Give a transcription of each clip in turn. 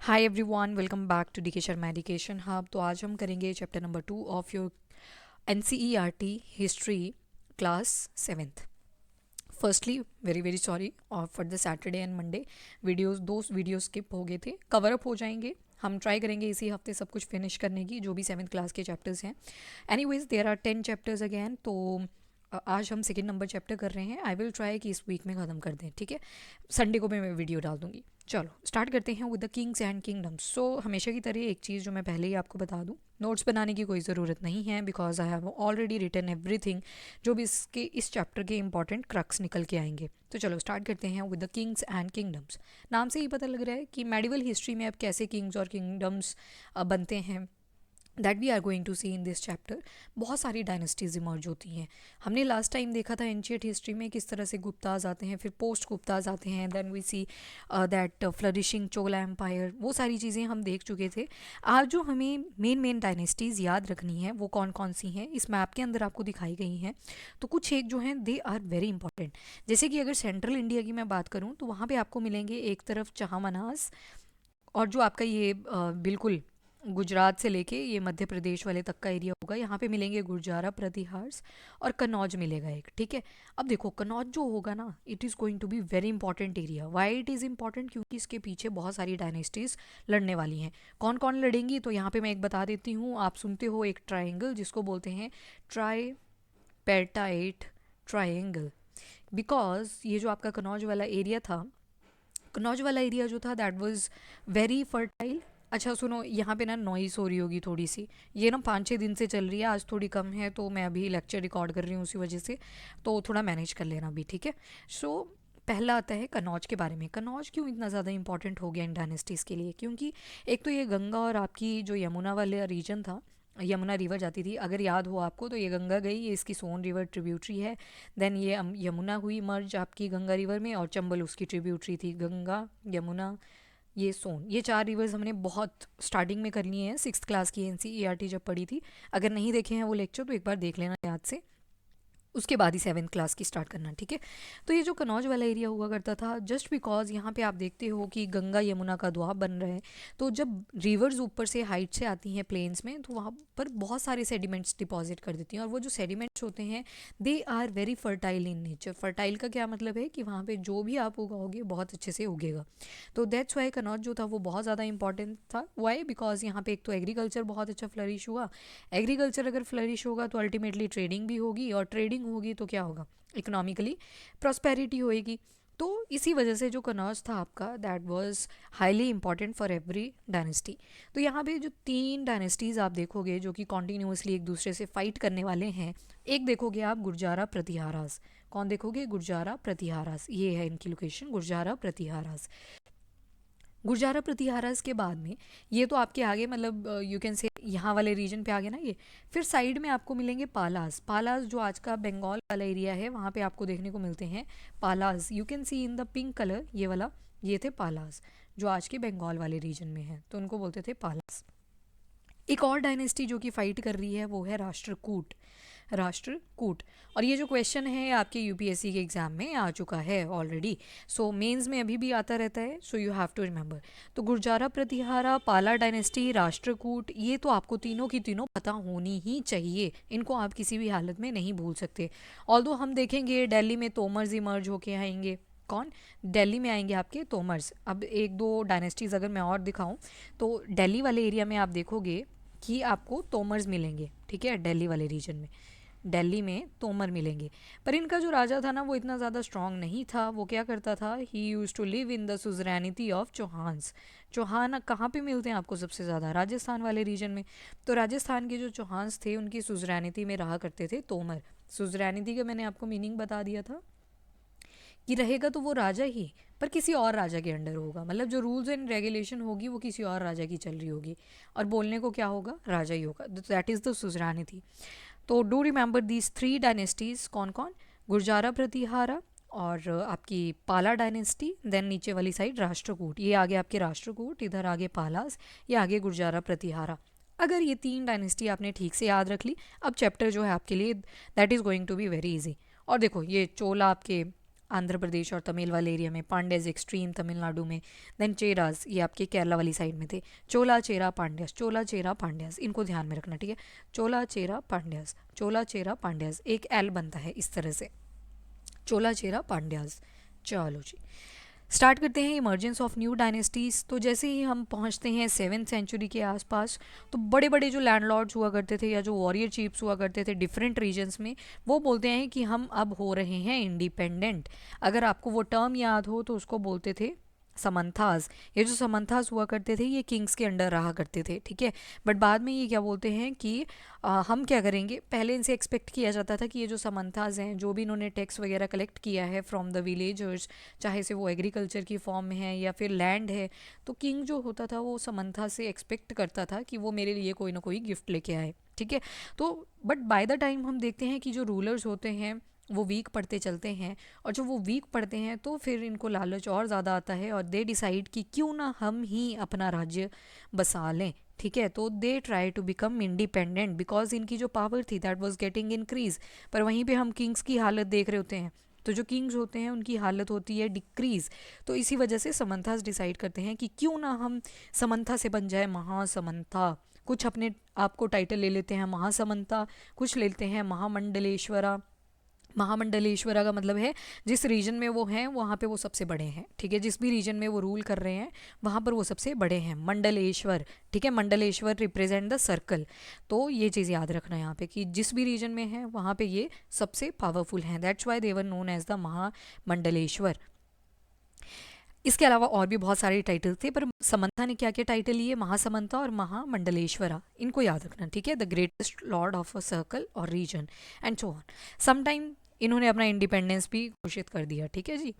Hi everyone, welcome back to DK Sharma education hub. तो आज हम करेंगे chapter number 2 of your NCERT history class 7th। Firstly very very sorry for the Saturday and Monday videos. दो videos skip हो गए थे, cover up हो जाएंगे। हम ट्राई करेंगे इसी हफ्ते सब कुछ फिनिश करने की, जो भी 7th क्लास के चैप्टर्स हैं। Anyways there are 10 chapters again. तो आज हम सेकेंड नंबर चैप्टर कर रहे हैं। आई विल ट्राई कि इस वीक में ख़त्म कर दें, ठीक है। संडे को भी मैं वीडियो डाल दूंगी। चलो स्टार्ट करते हैं with the kings and kingdoms. So हमेशा की तरह एक चीज़ जो मैं पहले ही आपको बता दूं, नोट्स बनाने की कोई ज़रूरत नहीं है, because I have already written everything जो भी इसके इस चैप्टर के इंपॉर्टेंट क्रक्स निकल के आएंगे। तो चलो स्टार्ट करते हैं with the kings and kingdoms. नाम से ही पता लग रहा है कि मेडिवल हिस्ट्री में अब कैसे किंग्स और किंगडम्स बनते हैं, that we are going to see in this chapter. बहुत सारी डायनेस्टीज इमर्ज होती हैं। हमने लास्ट टाइम देखा था एंशियंट हिस्ट्री में किस तरह से गुप्ताज आते हैं, फिर पोस्ट गुप्ताज आते हैं, then we see that flourishing Chola empire. वो सारी चीज़ें हम देख चुके थे। आज जो हमें मेन डायनेस्टीज याद रखनी है वो कौन कौन सी हैं, इस मैप के अंदर आपको दिखाई गई हैं। तो कुछ एक जो हैं दे आर वेरी इंपॉर्टेंट। जैसे कि अगर सेंट्रल इंडिया की मैं बात करूँ तो वहाँ पे आपको मिलेंगे एक तरफ चहामनास, और जो आपका ये बिल्कुल गुजरात से लेके ये मध्य प्रदेश वाले तक का एरिया होगा, यहाँ पे मिलेंगे गुर्जारा प्रतिहार्स, और कन्नौज मिलेगा एक, ठीक है। अब देखो कन्नौज जो होगा ना, it is going to be very important area. Why it is important? क्योंकि इसके पीछे बहुत सारी डायनेस्टीज लड़ने वाली हैं। कौन कौन लड़ेंगी तो यहाँ पे मैं एक बता देती हूँ। आप सुनते हो एक ट्राइंगल जिसको बोलते हैं ट्राई पेटाइट ट्राइंगल, बिकॉज ये जो आपका कन्नौज वाला एरिया था, कन्नौज वाला एरिया जो था दैट वाज वेरी फर्टाइल। अच्छा सुनो, यहाँ पे ना नॉइस हो रही होगी थोड़ी सी, ये ना 5-6 दिन से चल रही है, आज थोड़ी कम है, तो मैं अभी लेक्चर रिकॉर्ड कर रही हूँ उसी वजह से, तो थोड़ा मैनेज कर लेना भी, ठीक है। सो पहला आता है कन्नौज के बारे में। कन्नौज क्यों इतना ज़्यादा इंपॉर्टेंट हो गया इन डायनेस्टीज़ के लिए? क्योंकि एक तो ये गंगा और आपकी जो यमुना वाले रीजन था, यमुना रिवर जाती थी, अगर याद हो आपको, तो ये गंगा गई, ये इसकी सोन रिवर ट्रिब्यूटरी है। देन ये यमुना हुई मर्ज आपकी गंगा रिवर में, और चंबल उसकी ट्रिब्यूटरी थी। गंगा, यमुना, ये सोन, ये 4 रिवर्स हमने बहुत स्टार्टिंग में कर लिए हैं 6th क्लास की एनसीईआरटी जब पढ़ी थी। अगर नहीं देखे हैं वो लेक्चर तो एक बार देख लेना याद से, उसके बाद ही 7th क्लास की स्टार्ट करना, ठीक है। तो ये जो कन्नौज वाला एरिया हुआ करता था, जस्ट बिकॉज यहाँ पे आप देखते हो कि गंगा यमुना का दोआब बन रहा है, तो जब रिवर्स ऊपर से हाइट से आती हैं प्लेन्स में, तो वहाँ पर बहुत सारे सेडिमेंट्स डिपॉजिट कर देती हैं, और वो जो सेडिमेंट्स होते हैं they are very fertile in nature. Fertile का क्या मतलब है कि वहाँ पे जो भी आप उगाओगे बहुत अच्छे से उगेगा। तो दैट्स वाई कन्नौज जो था वो बहुत ज़्यादा इंपॉर्टेंट था। वाई? बिकॉज यहाँ पे एक तो एग्रीकल्चर बहुत अच्छा फ्लरिश हुआ। एग्रीकल्चर अगर फ्लरिश होगा तो अल्टीमेटली ट्रेडिंग भी होगी, और ट्रेडिंग होगी तो क्या होगा, इकोनॉमिकली प्रॉस्पेरिटी होएगी। तो इसी वजह से जो कन्नौज था आपका, that was highly important for every dynasty. तो यहाँ पे जो 3 डायनेस्टीज़ आप देखोगे जो कि कॉन्टीन्यूसली एक दूसरे से फाइट करने वाले हैं, एक देखोगे आप गुर्जारा प्रतिहारास। कौन देखोगे? गुर्जारा प्रतिहारास, ये है इनकी लोकेशन, गुर्जारा प्रतिहारास। गुर्जारा प्रतिहारास के बाद में ये तो आपके आगे, मतलब यू कैन से यहाँ वाले रीजन पे आ गए ना ये। फिर साइड में आपको मिलेंगे पालास। पालास जो आज का बंगाल वाला एरिया है, वहाँ पे आपको देखने को मिलते हैं पालास। You can see in the pink colour, ये वाला, ये थे पालास जो आज के बंगाल वाले रीजन में है, तो उनको बोलते थे पालास। एक और डायनेस्टी जो कि फाइट कर रही है वो है राष्ट्रकूट। राष्ट्रकूट। और ये जो क्वेश्चन है आपके यूपीएससी के एग्जाम में आ चुका है ऑलरेडी, सो मेंस में अभी भी आता रहता है, so you have to remember. तो गुर्जारा प्रतिहारा, पाला डायनेस्टी, राष्ट्रकूट, ये तो आपको तीनों की तीनों पता होनी ही चाहिए, इनको आप किसी भी हालत में नहीं भूल सकते। ऑल्दो हम देखेंगे दिल्ली में तोमर्स इमर्ज होके आएंगे। कौन? दिल्ली में आएंगे आपके तोमर्स। अब एक दो डायनेस्टीज़ अगर मैं और दिखाऊं, तो दिल्ली वाले एरिया में आप देखोगे कि आपको तोमर्स मिलेंगे, ठीक है, दिल्ली वाले रीजन में। दिल्ली में तोमर मिलेंगे। पर इनका जो राजा था ना वो इतना ज़्यादा स्ट्रांग नहीं था। वो क्या करता था, he use to live in the suzerainty of Chauhans. Chauhan कहाँ पे मिलते हैं आपको सबसे ज़्यादा? राजस्थान वाले रीजन में। तो राजस्थान के जो चौहान्स थे उनकी सुजरैनिटी में रहा करते थे तोमर। सुजरैनिटी का मैंने आपको मीनिंग बता दिया था कि रहेगा तो वो राजा ही, पर किसी और राजा के अंडर होगा, मतलब जो रूल्स एंड रेगुलेशन होगी वो किसी और राजा की चल रही होगी, और बोलने को क्या होगा, राजा ही होगा। That is the suzerainty. तो डू रिमेंबर दीज 3 डायनेस्टीज, कौन कौन? गुर्जारा प्रतिहारा, और आपकी पाला डायनेस्टी, देन नीचे वाली साइड राष्ट्रकूट। ये आगे आपके राष्ट्रकूट, इधर आगे पालास, ये आगे गुर्जारा प्रतिहारा। अगर ये 3 डायनेस्टी आपने ठीक से याद रख ली, अब चैप्टर जो है आपके लिए that is going to be very easy. और देखो ये चोला आपके आंध्र प्रदेश और तमिल वाले एरिया में, पांड्याज एक्सट्रीम तमिलनाडु में, देन चेरास ये आपके केरला वाली साइड में थे। चोला चेरा पांड्यास, चोला चेरा पांड्यास, इनको ध्यान में रखना, ठीक है। चोला चेरा पांड्यास, चोला चेरा पांड्यास, एक एल बनता है इस तरह से, चोला चेरा पांड्यास। चलो जी, स्टार्ट करते हैं इमर्जेंस ऑफ न्यू डायनेस्टीज़। तो जैसे ही हम पहुंचते हैं 7th सेंचुरी के आसपास, तो बड़े बड़े जो लैंडलॉर्ड्स हुआ करते थे या जो वॉरियर चीफ्स हुआ करते थे डिफरेंट रीजन्स में, वो बोलते हैं कि हम अब हो रहे हैं इंडिपेंडेंट। अगर आपको वो टर्म याद हो तो उसको बोलते थे समंथास। ये जो समंथास हुआ करते थे ये किंग्स के अंडर रहा करते थे, ठीक है। बट बाद में ये क्या बोलते हैं कि हम क्या करेंगे, पहले इनसे एक्सपेक्ट किया जाता था कि ये जो समंथास हैं, जो भी इन्होंने टैक्स वगैरह कलेक्ट किया है फ्रॉम द विलेजर्स, चाहे से वो एग्रीकल्चर की फॉर्म में है या फिर लैंड है, तो किंग जो होता था वो समंथा से एक्सपेक्ट करता था कि वो मेरे लिए कोई ना कोई गिफ्ट लेके आए, ठीक है। तो बट बाय द टाइम हम देखते हैं कि जो रूलर्स होते हैं वो वीक पड़ते चलते हैं, और जब वो वीक पड़ते हैं तो फिर इनको लालच और ज़्यादा आता है और दे डिसाइड कि क्यों ना हम ही अपना राज्य बसा लें, ठीक है। तो they try to become independent because इनकी जो पावर थी दैट वाज गेटिंग इंक्रीज। पर वहीं पे हम किंग्स की हालत देख रहे होते हैं, तो जो किंग्स होते हैं उनकी हालत होती है डिक्रीज। तो इसी वजह से समंथास डिसाइड करते हैं कि क्यों ना हम समंथा से बन जाए महासमंथा। कुछ अपने आप को टाइटल ले लेते हैं महासमंथा, कुछ लेते हैं महामंडलेश्वरा। महामंडलेश्वरा का मतलब है जिस रीजन में वो हैं वहाँ पे वो सबसे बड़े हैं, ठीक है। जिस भी रीजन में वो रूल कर रहे हैं वहाँ पर वो सबसे बड़े हैं, मंडलेश्वर, ठीक है। Mandleshwar represent the circle. तो ये चीज़ याद रखना यहाँ पे कि जिस भी रीजन में है वहाँ पे ये सबसे पावरफुल हैं, that's why they were known as the Mahamandaleshwar. इसके अलावा और भी बहुत सारे टाइटल थे, पर समंथा ने क्या क्या टाइटल लिए, महासमंथा और महामंडलेश्वरा, इनको याद रखना, ठीक है। The greatest lord of a circle और region and so on. Sometime इन्होंने अपना इंडिपेंडेंस भी घोषित कर दिया, ठीक है जी।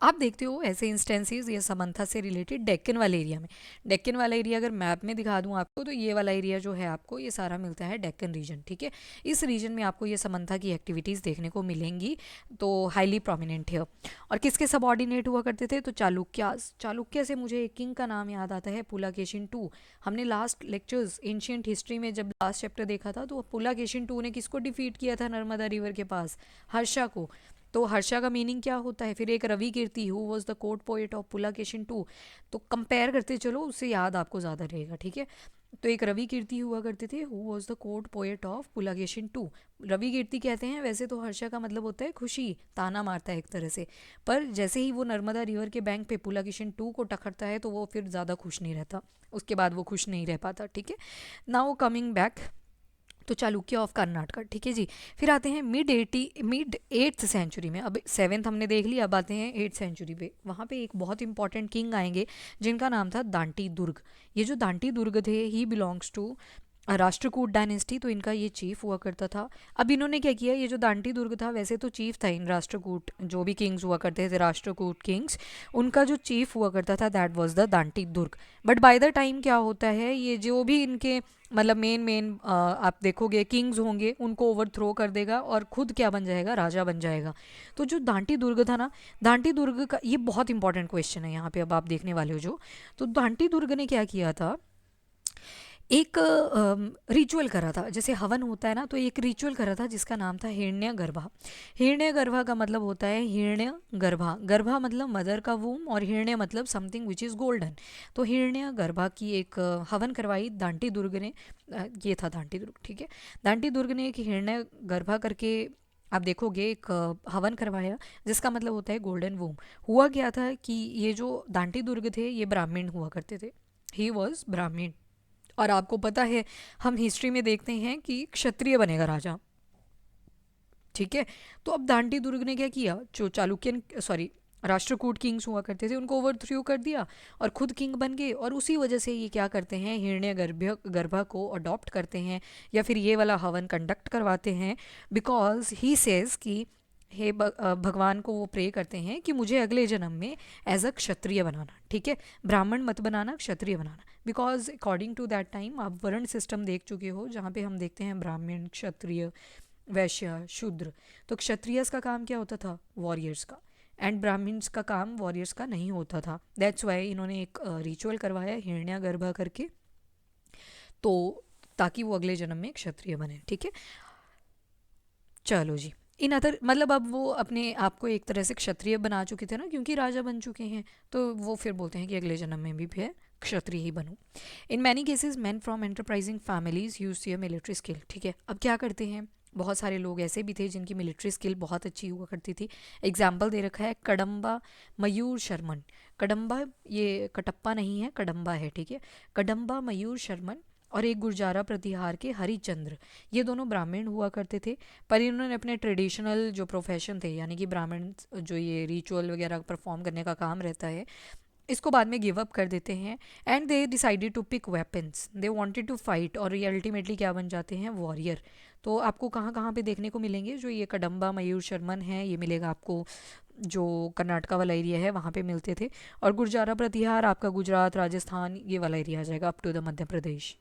आप देखते हो ऐसे इंस्टेंसेस ये समंथा से रिलेटेड डेक्कन वाले एरिया में। डेक्कन वाला एरिया अगर मैप में दिखा दूं आपको तो ये वाला एरिया जो है आपको ये सारा मिलता है डेक्कन रीजन, ठीक है। इस रीजन में आपको ये समंथा की एक्टिविटीज़ देखने को मिलेंगी, तो हाईली प्रोमिनेंट है। और किसके सबऑर्डिनेट हुआ करते थे, तो चालुक्यास। चालुक्य से मुझे एक किंग का नाम याद आता है, पुलाकेशिन टू। हमने लास्ट लेक्चर्स एंशिएंट हिस्ट्री में जब लास्ट चैप्टर देखा था तो पुलाकेशिन टू ने किसको डिफीट किया था नर्मदा रिवर के पास, हर्षा को। तो हर्षा का मीनिंग क्या होता है, फिर एक Ravi Kirti who was the court poet of Pulakeshin two. तो कंपेयर करते चलो, उससे याद आपको ज़्यादा रहेगा, ठीक है। तो एक रवि कीर्ति हुआ करते थे who was the court poet of Pulakeshin two. Ravi Kirti कहते हैं, वैसे तो हर्षा का मतलब होता है खुशी, ताना मारता है एक तरह से। पर जैसे ही वो नर्मदा रिवर के बैंक पे पुलाकेशिन टू को टकरता है तो वो फिर ज़्यादा खुश नहीं रहता, उसके बाद वो खुश नहीं रह पाता, ठीक है। नाउ कमिंग बैक, तो चालुक्य ऑफ कर्नाटका, ठीक है जी। फिर आते हैं मिड 8th सेंचुरी में। अब 7th हमने देख लिया, अब आते हैं 8th सेंचुरी पे। वहाँ पे एक बहुत इंपॉर्टेंट किंग आएंगे जिनका नाम था दांटी दुर्ग। ये जो दांटी दुर्ग थे he belongs to Rashtrakuta dynasty, तो इनका ये चीफ हुआ करता था। अब इन्होंने क्या किया, ये जो दांटी दुर्ग था वैसे तो चीफ था इन राष्ट्रकूट जो भी किंग्स हुआ करते थे राष्ट्रकूट किंग्स, उनका जो चीफ हुआ करता था that was the Danti Durg. But by the time क्या होता है, ये जो भी इनके मतलब मेन आप देखोगे किंग्स होंगे उनको ओवरथ्रो कर देगा और खुद क्या बन जाएगा, राजा बन जाएगा। तो जो दांटी दुर्ग था ना, दांटी दुर्ग का ये बहुत इंपॉर्टेंट क्वेश्चन है यहाँ पे, अब आप देखने वाले हो जो। तो दांटी दुर्ग ने क्या किया था, एक रिचुअल करा था, जैसे हवन होता है ना, तो एक रिचुअल करा था जिसका नाम था हिरण्य गर्भा। हिरण्य गर्भा का मतलब होता है हिरण्य गर्भा, गर्भा मतलब मदर का वूम और हिरण्य मतलब समथिंग विच इज़ गोल्डन। तो हिरण्य गर्भा की एक हवन करवाई दांटी दुर्ग ने। ये था दांटी दुर्ग, ठीक है। दांटी दुर्ग ने एक हिरण्य गर्भा करके आप देखोगे एक हवन करवाया जिसका मतलब होता है गोल्डन वूम। हुआ क्या था कि ये जो दांटी दुर्ग थे ये ब्राह्मण हुआ करते थे, ही वॉज ब्राह्मण। और आपको पता है हम हिस्ट्री में देखते हैं कि क्षत्रिय बनेगा राजा, ठीक है। तो अब दांटी दुर्ग ने क्या किया, जो चालुक्यन सॉरी राष्ट्रकूट किंग्स हुआ करते थे उनको ओवरथ्रो कर दिया और खुद किंग बन गए। और उसी वजह से ये क्या करते हैं, हिरण्य गर्भा को अडॉप्ट करते हैं या फिर ये वाला हवन कंडक्ट करवाते हैं, बिकॉज ही सेज कि हे भगवान को वो प्रे करते हैं कि मुझे अगले जन्म में एज अ क्षत्रिय बनाना, ठीक है। ब्राह्मण मत बनाना, क्षत्रिय बनाना। Because according to that time आप वर्ण सिस्टम देख चुके हो जहाँ पे हम देखते हैं ब्राह्मण, क्षत्रिय, वैश्य, शूद्र। तो क्षत्रियस का काम क्या होता था, वॉरियर्स का, एंड ब्राह्मण्स का काम वॉरियर्स का नहीं होता था। दैट्स वाई इन्होंने एक रिचुअल करवाया हिरण्य गर्भा करके, तो ताकि वो अगले जन्म में क्षत्रिय बने, ठीक है। चलो जी, इन अदर मतलब अब वो अपने आप को एक तरह से क्षत्रिय बना चुके थे ना, क्योंकि राजा बन चुके हैं, तो वो फिर बोलते हैं कि अगले जन्म में भी फिर क्षत्रिय ही बनूं। In many cases man from enterprising families use their military skill. ठीक है, अब क्या करते हैं, बहुत सारे लोग ऐसे भी थे जिनकी मिलिट्री स्किल बहुत अच्छी हुआ करती थी। एग्जाम्पल दे रखा है कडम्बा मयूर शर्मन। कडम्बा ये कटप्पा नहीं है, कडम्बा है, ठीक है। कडम्बा मयूर शर्मन और एक गुर्जारा प्रतिहार के हरिचंद्र, ये दोनों ब्राह्मण हुआ करते थे, पर इन्होंने अपने ट्रेडिशनल जो प्रोफेशन थे, यानी कि ब्राह्मण जो ये रिचुअल वगैरह परफॉर्म करने का काम रहता है, इसको बाद में गिव अप कर देते हैं। And they decided to pick weapons, they wanted to fight, और ये अल्टीमेटली क्या बन जाते हैं, वॉरियर। तो आपको कहाँ कहाँ पे देखने को मिलेंगे, जो ये कडम्बा मयूर शर्मन है ये मिलेगा आपको जो कर्नाटका वाला एरिया है वहाँ पे मिलते थे, और गुर्जारा प्रतिहार आपका गुजरात राजस्थान ये वाला एरिया आ जाएगा up to the Madhya Pradesh.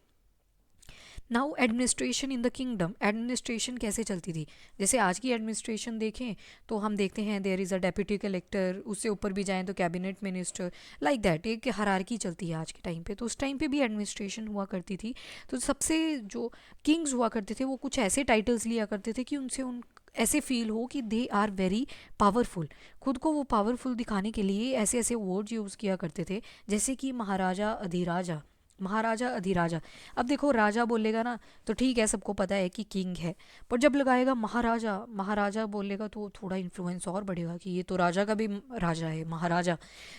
Now administration in the kingdom, administration कैसे चलती थी, जैसे आज की एडमिनिस्ट्रेशन देखें तो हम देखते हैं there is a deputy collector, उससे ऊपर भी जाएं तो कैबिनेट मिनिस्टर, लाइक दैट एक हायरार्की चलती है आज के टाइम पे। तो उस टाइम पे भी एडमिनिस्ट्रेशन हुआ करती थी। तो सबसे जो किंग्स हुआ करते थे वो कुछ ऐसे टाइटल्स लिया करते थे कि उनसे उन ऐसे फील हो कि दे आर वेरी पावरफुल, खुद को वो पावरफुल दिखाने के लिए ऐसे ऐसे वर्ड यूज़ किया करते थे, जैसे कि महाराजा अधिराजा, महाराजा अधिराजा। अब देखो राजा बोलेगा ना तो ठीक है, सबको पता है कि किंग है, पर जब लगाएगा महाराजा, महाराजा बोलेगा तो थोड़ा इन्फ्लुएंस और बढ़ेगा कि ये तो राजा का भी राजा है, महाराजा।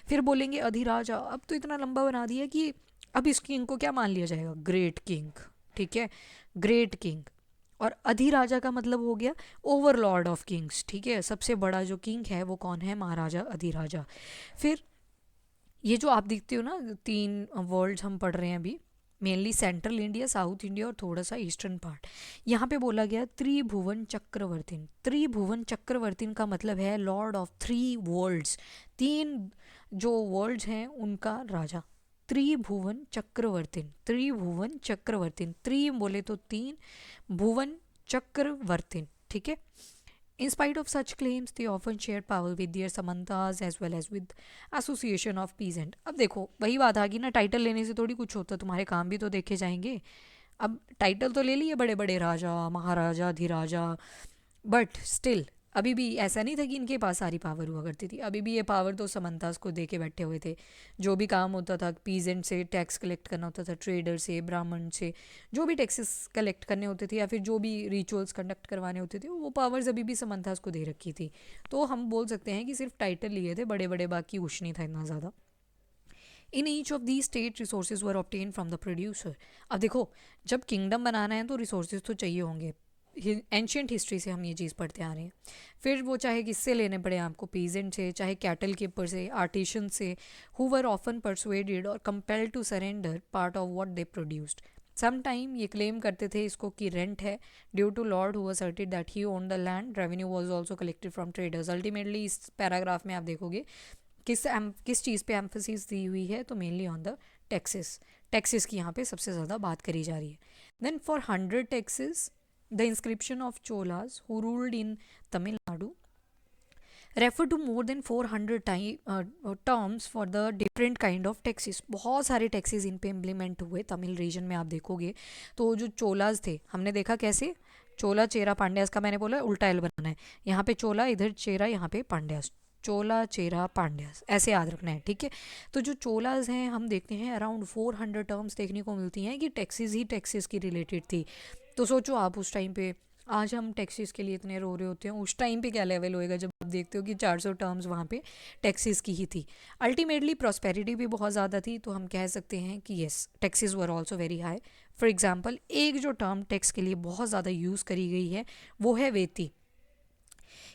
फिर बोलेंगे अधिराजा, अब तो इतना लंबा बना दिया कि अब इस किंग को क्या मान लिया जाएगा, ग्रेट किंग, ठीक है, ग्रेट किंग। और अधिराजा का मतलब हो गया ओवरलॉर्ड ऑफ किंग्स, ठीक है, सबसे बड़ा जो किंग है वो कौन है, महाराजा अधिराजा। फिर ये जो आप देखते हो ना तीन वर्ल्ड्स हम पढ़ रहे हैं अभी, mainly central India, south India और थोड़ा सा ईस्टर्न पार्ट, यहाँ पे बोला गया त्रिभुवन चक्रवर्तीन। त्रिभुवन चक्रवर्तीन का मतलब है लॉर्ड ऑफ थ्री वर्ल्ड्स, तीन जो वर्ल्ड्स हैं उनका राजा। त्रिभुवन चक्रवर्तीन, त्रिभुवन चक्रवर्तीन, त्रि बोले तो तीन, भुवन चक्रवर्तीन, ठीक है। In spite of such claims, they often shared power with their samantas as well as with association of peasant। अब देखो वही बात आ गई ना, टाइटल लेने से थोड़ी कुछ होता, तुम्हारे काम भी तो देखे जाएंगे। अब टाइटल तो ले लिए बड़े बड़े राजा महाराजा धीराजा, बट स्टिल अभी भी ऐसा नहीं था कि इनके पास सारी पावर हुआ करती थी, अभी भी ये पावर तो समंतास को दे के बैठे हुए थे। जो भी काम होता था पीजेंट से टैक्स कलेक्ट करना होता था, ट्रेडर से, ब्राह्मण से, जो भी टैक्सेस कलेक्ट करने होते थे या फिर जो भी रिचुअल्स कंडक्ट करवाने होते थे, वो पावर्स अभी भी समंतास को दे रखी थी। तो हम बोल सकते हैं कि सिर्फ टाइटल लिए थे बड़े बड़े, बाकी कुछ नहीं था इतना ज़्यादा। In each of the state resources were obtain from the producer. अब देखो जब किंगडम बनाना है तो रिसोर्सेज तो चाहिए होंगे, एंशियंट हिस्ट्री से हम ये चीज़ पढ़ते आ रहे हैं। फिर वो चाहे किससे लेने पड़े आपको, पीजेंट से, चाहे कैटल कीपर से, आर्टिशन से, हु वर ऑफन परसुएडेड और compelled to surrender part of what they produced. Some time ये क्लेम करते थे इसको कि रेंट है, due to lord who asserted that he own the land, revenue was also collected from traders. Ultimately इस paragraph में आप देखोगे किस चीज़ पे एम्फोसिस दी हुई है, तो mainly on the taxes, taxes की यहाँ पे सबसे ज़्यादा बात करी जा रही है। Then for 100 taxes the inscription of Cholas who ruled in Tamil Nadu refer to more than 400 terms for the different kind of taxes। बहुत सारे टैक्सेस इन पे इम्प्लीमेंट हुए तमिल रीजन में। आप देखोगे तो जो चोलाज थे, हमने देखा कैसे चोला चेरा पांड्यास का मैंने बोला उल्टा एल बनाना है, यहाँ पे चोला इधर चेरा यहाँ पे पांड्यास, चोला चेरा पांड्यास ऐसे याद रखना है, ठीक है। तो जो चोलाज हैं हम देखते हैं अराउंड 400 टर्म्स देखने को मिलती हैं कि टैक्सेस ही टैक्सेस की रिलेटेड थी। तो सोचो आप उस टाइम पे, आज हम टैक्सेस के लिए इतने रो रहे होते हैं, उस टाइम पे क्या लेवल होएगा जब आप देखते हो कि 400 टर्म्स वहाँ पे टैक्सेस की ही थी। अल्टीमेटली प्रॉस्पेरिटी भी बहुत ज़्यादा थी, तो हम कह सकते हैं कि yes taxes were also very high. For example एक जो टर्म टैक्स के लिए बहुत ज़्यादा यूज़ करी गई है वो है वेती।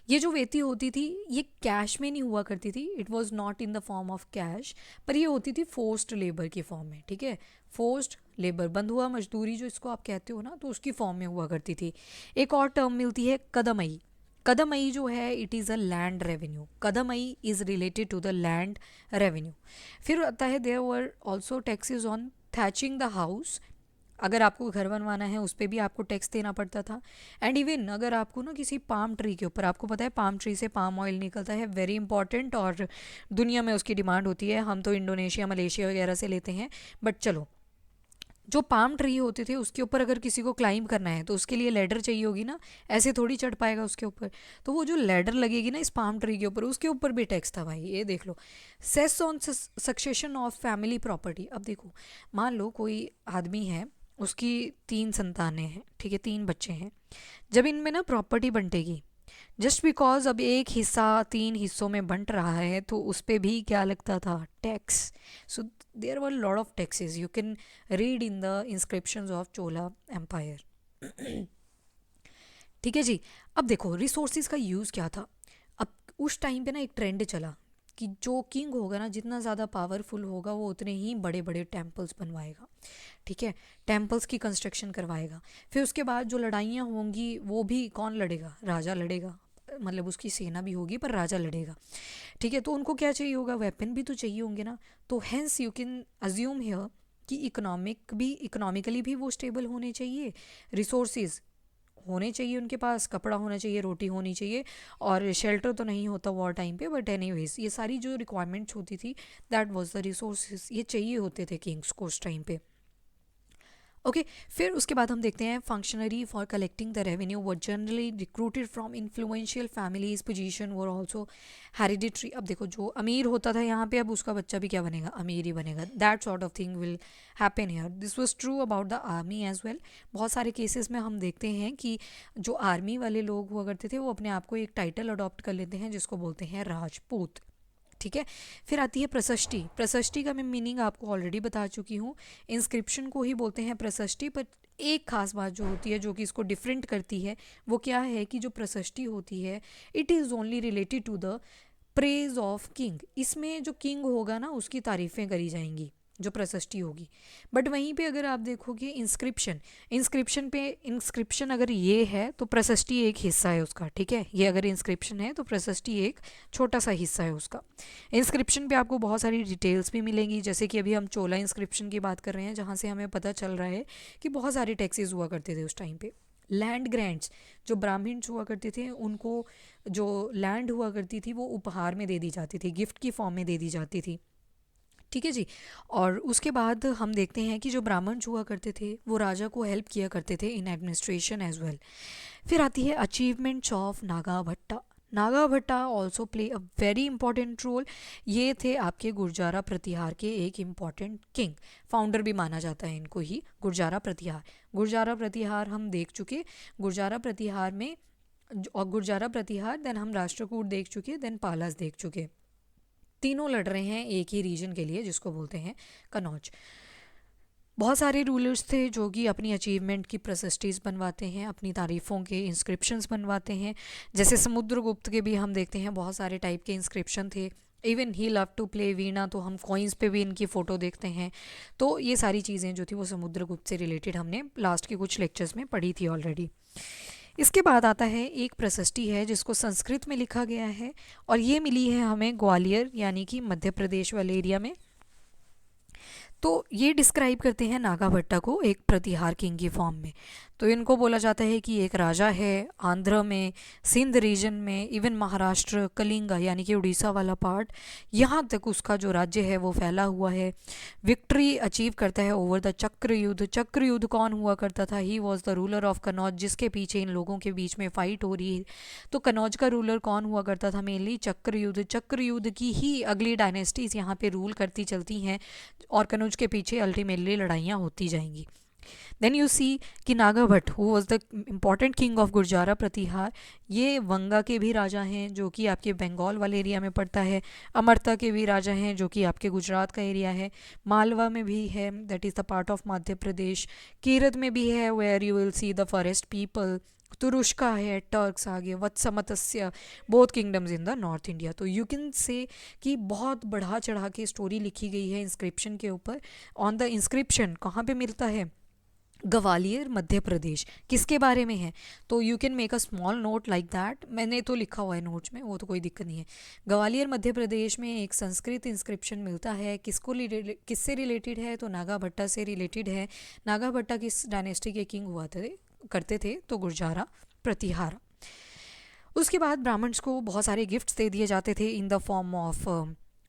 ये जो वेती होती थी ये कैश में नहीं हुआ करती थी, it was not in the form of cash, पर ये होती थी फोर्स्ड लेबर की फॉर्म में, ठीक है। फोर्स्ड लेबर, बंधुआ मजदूरी जो इसको आप कहते हो ना, तो उसकी फॉर्म में हुआ करती थी। एक और टर्म मिलती है कदमई। कदमई जो है it is a land revenue, kadamai is related to the land revenue. फिर आता है there were also taxes on thatching the house, अगर आपको घर बनवाना है उस पर भी आपको टैक्स देना पड़ता था। एंड इवन अगर आपको ना किसी पाम ट्री के ऊपर, आपको पता है पाम ट्री से पाम ऑयल निकलता है, वेरी इंपॉर्टेंट, और दुनिया में उसकी डिमांड होती है, हम तो इंडोनेशिया मलेशिया वगैरह से लेते हैं, बट चलो जो पाम ट्री होते थे उसके ऊपर अगर किसी को क्लाइंब करना है तो उसके लिए लैडर चाहिए होगी ना, ऐसे थोड़ी चढ़ पाएगा उसके ऊपर। तो वो जो लैडर लगेगी ना इस पाम ट्री के ऊपर, उसके ऊपर भी टैक्स था भाई, ये देख लो। Cess on succession of family property. अब देखो, मान लो कोई आदमी है, उसकी 3 संतानें हैं, ठीक है, 3 बच्चे हैं। जब इनमें ना प्रॉपर्टी बंटेगी, जस्ट बिकॉज अब एक हिस्सा 3 हिस्सों में बंट रहा है तो उस पर भी क्या लगता था, tax. So there were lot of taxes, you can read in the inscriptions of Chola empire. ठीक है जी। अब देखो रिसोर्सेज का यूज़ क्या था। अब उस टाइम पे ना एक ट्रेंड चला कि जो किंग होगा ना, जितना ज़्यादा पावरफुल होगा वो उतने ही बड़े बड़े टेम्पल्स बनवाएगा, ठीक है, टेम्पल्स की कंस्ट्रक्शन करवाएगा। फिर उसके बाद जो लड़ाइयाँ होंगी वो भी कौन लड़ेगा, राजा लड़ेगा, मतलब उसकी सेना भी होगी पर राजा लड़ेगा, ठीक है। तो उनको क्या चाहिए होगा, वेपन भी तो चाहिए होंगे ना। तो hence you can assume here कि इकोनॉमिकली भी वो स्टेबल होने चाहिए, रिसोर्सेज होने चाहिए उनके पास, कपड़ा होना चाहिए, रोटी होनी चाहिए, और शेल्टर तो नहीं होता वॉर टाइम पे, बट एनीवेज ये सारी जो रिक्वायरमेंट्स होती थी, दैट वाज द रिसोर्सेज, ये चाहिए होते थे किंग्स को उस टाइम पे। ओके, फिर उसके बाद हम देखते हैं functionary for collecting the revenue were generally recruited from influential families, position were also hereditary. अब देखो जो अमीर होता था यहाँ पे, अब उसका बच्चा भी क्या बनेगा, अमीर ही बनेगा। That sort of thing will happen here. This was true about the army as well. बहुत सारे केसेस में हम देखते हैं कि जो आर्मी वाले लोग हुआ करते थे वो अपने आप को एक टाइटल अडॉप्ट कर लेते हैं जिसको बोलते हैं राजपूत, ठीक है। फिर आती है प्रशस्ति। प्रशस्ति का मैं मीनिंग आपको ऑलरेडी बता चुकी हूँ, इंस्क्रिप्शन को ही बोलते हैं प्रशस्ति। पर एक खास बात जो होती है जो कि इसको डिफरेंट करती है वो क्या है कि जो प्रशस्ति होती है it is only related to the praise of king. इसमें जो किंग होगा ना उसकी तारीफ़ें करी जाएंगी, जो प्रशस्ति होगी। बट वहीं पे अगर आप देखोगे इंस्क्रिप्शन अगर ये है तो प्रशस्ति एक हिस्सा है उसका, ठीक है। ये अगर इंस्क्रिप्शन है तो प्रशस्ति एक छोटा सा हिस्सा है उसका। इंस्क्रिप्शन पे आपको बहुत सारी डिटेल्स भी मिलेंगी, जैसे कि अभी हम चोला इंस्क्रिप्शन की बात कर रहे हैं जहाँ से हमें पता चल रहा है कि बहुत सारे टैक्सेस हुआ करते थे उस टाइम पे। लैंड ग्रांट्स, जो ब्राह्मण्स हुआ करते थे उनको जो लैंड हुआ करती थी वो उपहार में दे दी जाती थी, गिफ्ट की फॉर्म में दे दी जाती थी, ठीक है जी। और उसके बाद हम देखते हैं कि जो ब्राह्मण हुआ करते थे वो राजा को हेल्प किया करते थे इन एडमिनिस्ट्रेशन एज वेल। फिर आती है अचीवमेंट्स ऑफ नागा भट्टा। Nagabhata also play a very important role. ये थे आपके गुर्जारा प्रतिहार के एक इम्पॉर्टेंट किंग, फाउंडर भी माना जाता है इनको ही, गुर्जारा प्रतिहार। गुर्जारा प्रतिहार हम देख चुके, गुर्जारा प्रतिहार में और गुर्जारा प्रतिहार, देन हम राष्ट्रकूट देख चुके, देन पालास देख चुके। तीनों लड़ रहे हैं एक ही रीजन के लिए जिसको बोलते हैं कनौज। बहुत सारे रूलर्स थे जो कि अपनी अचीवमेंट की प्रशस्तिज बनवाते हैं, अपनी तारीफ़ों के इंस्क्रिप्शंस बनवाते हैं। जैसे समुद्रगुप्त के भी हम देखते हैं बहुत सारे टाइप के इंस्क्रिप्शन थे। Even he love to play veena, तो हम कॉइन्स पे भी इनकी फ़ोटो देखते हैं। तो ये सारी चीज़ें जो थी वो समुद्रगुप्त से रिलेटेड हमने लास्ट के कुछ लेक्चर्स में पढ़ी थी ऑलरेडी। इसके बाद आता है एक प्रशस्ति है जिसको संस्कृत में लिखा गया है और ये मिली है हमें ग्वालियर यानी कि मध्य प्रदेश वाले एरिया में। तो ये डिस्क्राइब करते हैं नागा भट्टा को एक प्रतिहार किंग की फॉर्म में। तो इनको बोला जाता है कि एक राजा है आंध्र में, सिंध रीजन में, इवन महाराष्ट्र, कलिंगा यानी कि उड़ीसा वाला पार्ट, यहाँ तक उसका जो राज्य है वो फैला हुआ है। विक्ट्री अचीव करता है ओवर द चक्र युद्ध। चक्र युद्ध कौन हुआ करता था, he was the ruler of Kannauj, जिसके पीछे इन लोगों के बीच में फाइट हो रही है। तो कनौज का रूलर कौन हुआ करता था, मेनली चक्र युद्ध। चक्र युद्ध की ही अगली डायनेस्टीज यहाँ पे रूल करती चलती हैं और कनौज के पीछे अल्टीमेटली लड़ाइयाँ होती जाएंगी। देन यू सी कि Naga Bhatta who was the important king of Gurjara Pratihara, ये वंगा के भी राजा हैं जो कि आपके बंगाल वाले एरिया में पड़ता है। अमरता के भी राजा हैं जो कि आपके गुजरात का एरिया है। मालवा में भी है, that is the part of Madhya Pradesh. Kirat में भी है, where you will see the forest people. Turushka है, टर्क्स आगे, Vatsamatsya, both kingdoms in the north India. तो यू कैन से कि बहुत बढ़ा चढ़ा के स्टोरी लिखी गई है इंस्क्रिप्शन के ऊपर। ऑन द इंस्क्रिप्शन कहाँ पे मिलता है, ग्वालियर मध्य प्रदेश। किसके बारे में है, तो you can make a small note like that, मैंने तो लिखा हुआ है नोट्स में, वो तो कोई दिक्कत नहीं है। ग्वालियर मध्य प्रदेश में एक संस्कृत इंस्क्रिप्शन मिलता है, किससे रिलेटेड है, तो नागा भट्टा से रिलेटेड है। नागा भट्टा किस डायनेस्टी के किंग हुआ करते थे, तो गुर्जारा प्रतिहार। उसके बाद ब्राह्मण्स को बहुत सारे गिफ्ट्स दे दिए जाते थे इन द फॉर्म ऑफ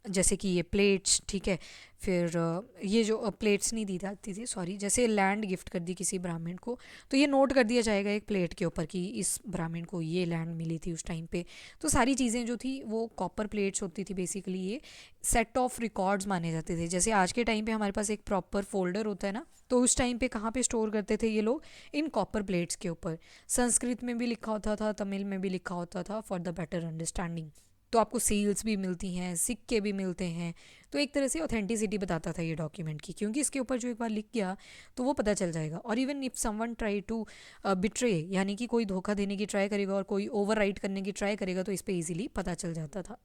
जैसे कि ये प्लेट्स, ठीक है। फिर ये जो प्लेट्स नहीं दी जाती थी, सॉरी, जैसे लैंड गिफ्ट कर दी किसी ब्राह्मण को, तो ये नोट कर दिया जाएगा एक प्लेट के ऊपर कि इस ब्राह्मण को ये लैंड मिली थी उस टाइम पे। तो सारी चीज़ें जो थी वो कॉपर प्लेट्स होती थी बेसिकली। ये सेट ऑफ रिकॉर्ड्स माने जाते थे। जैसे आज के टाइम पे हमारे पास एक प्रॉपर फोल्डर होता है ना, तो उस टाइम पे कहाँ पे स्टोर करते थे ये लोग? इन कॉपर प्लेट्स के ऊपर। संस्कृत में भी लिखा होता था, तमिल में भी लिखा होता था, फॉर द बेटर अंडरस्टैंडिंग। तो आपको सील्स भी मिलती हैं, सिक्के भी मिलते हैं। तो एक तरह से ऑथेंटिसिटी बताता था ये डॉक्यूमेंट की, क्योंकि इसके ऊपर जो एक बार लिख गया तो वो पता चल जाएगा। और even if someone try to betray, यानी कि कोई धोखा देने की ट्राई करेगा और कोई ओवर राइट करने की ट्राई करेगा, तो इस पर ईजिली पता चल जाता था।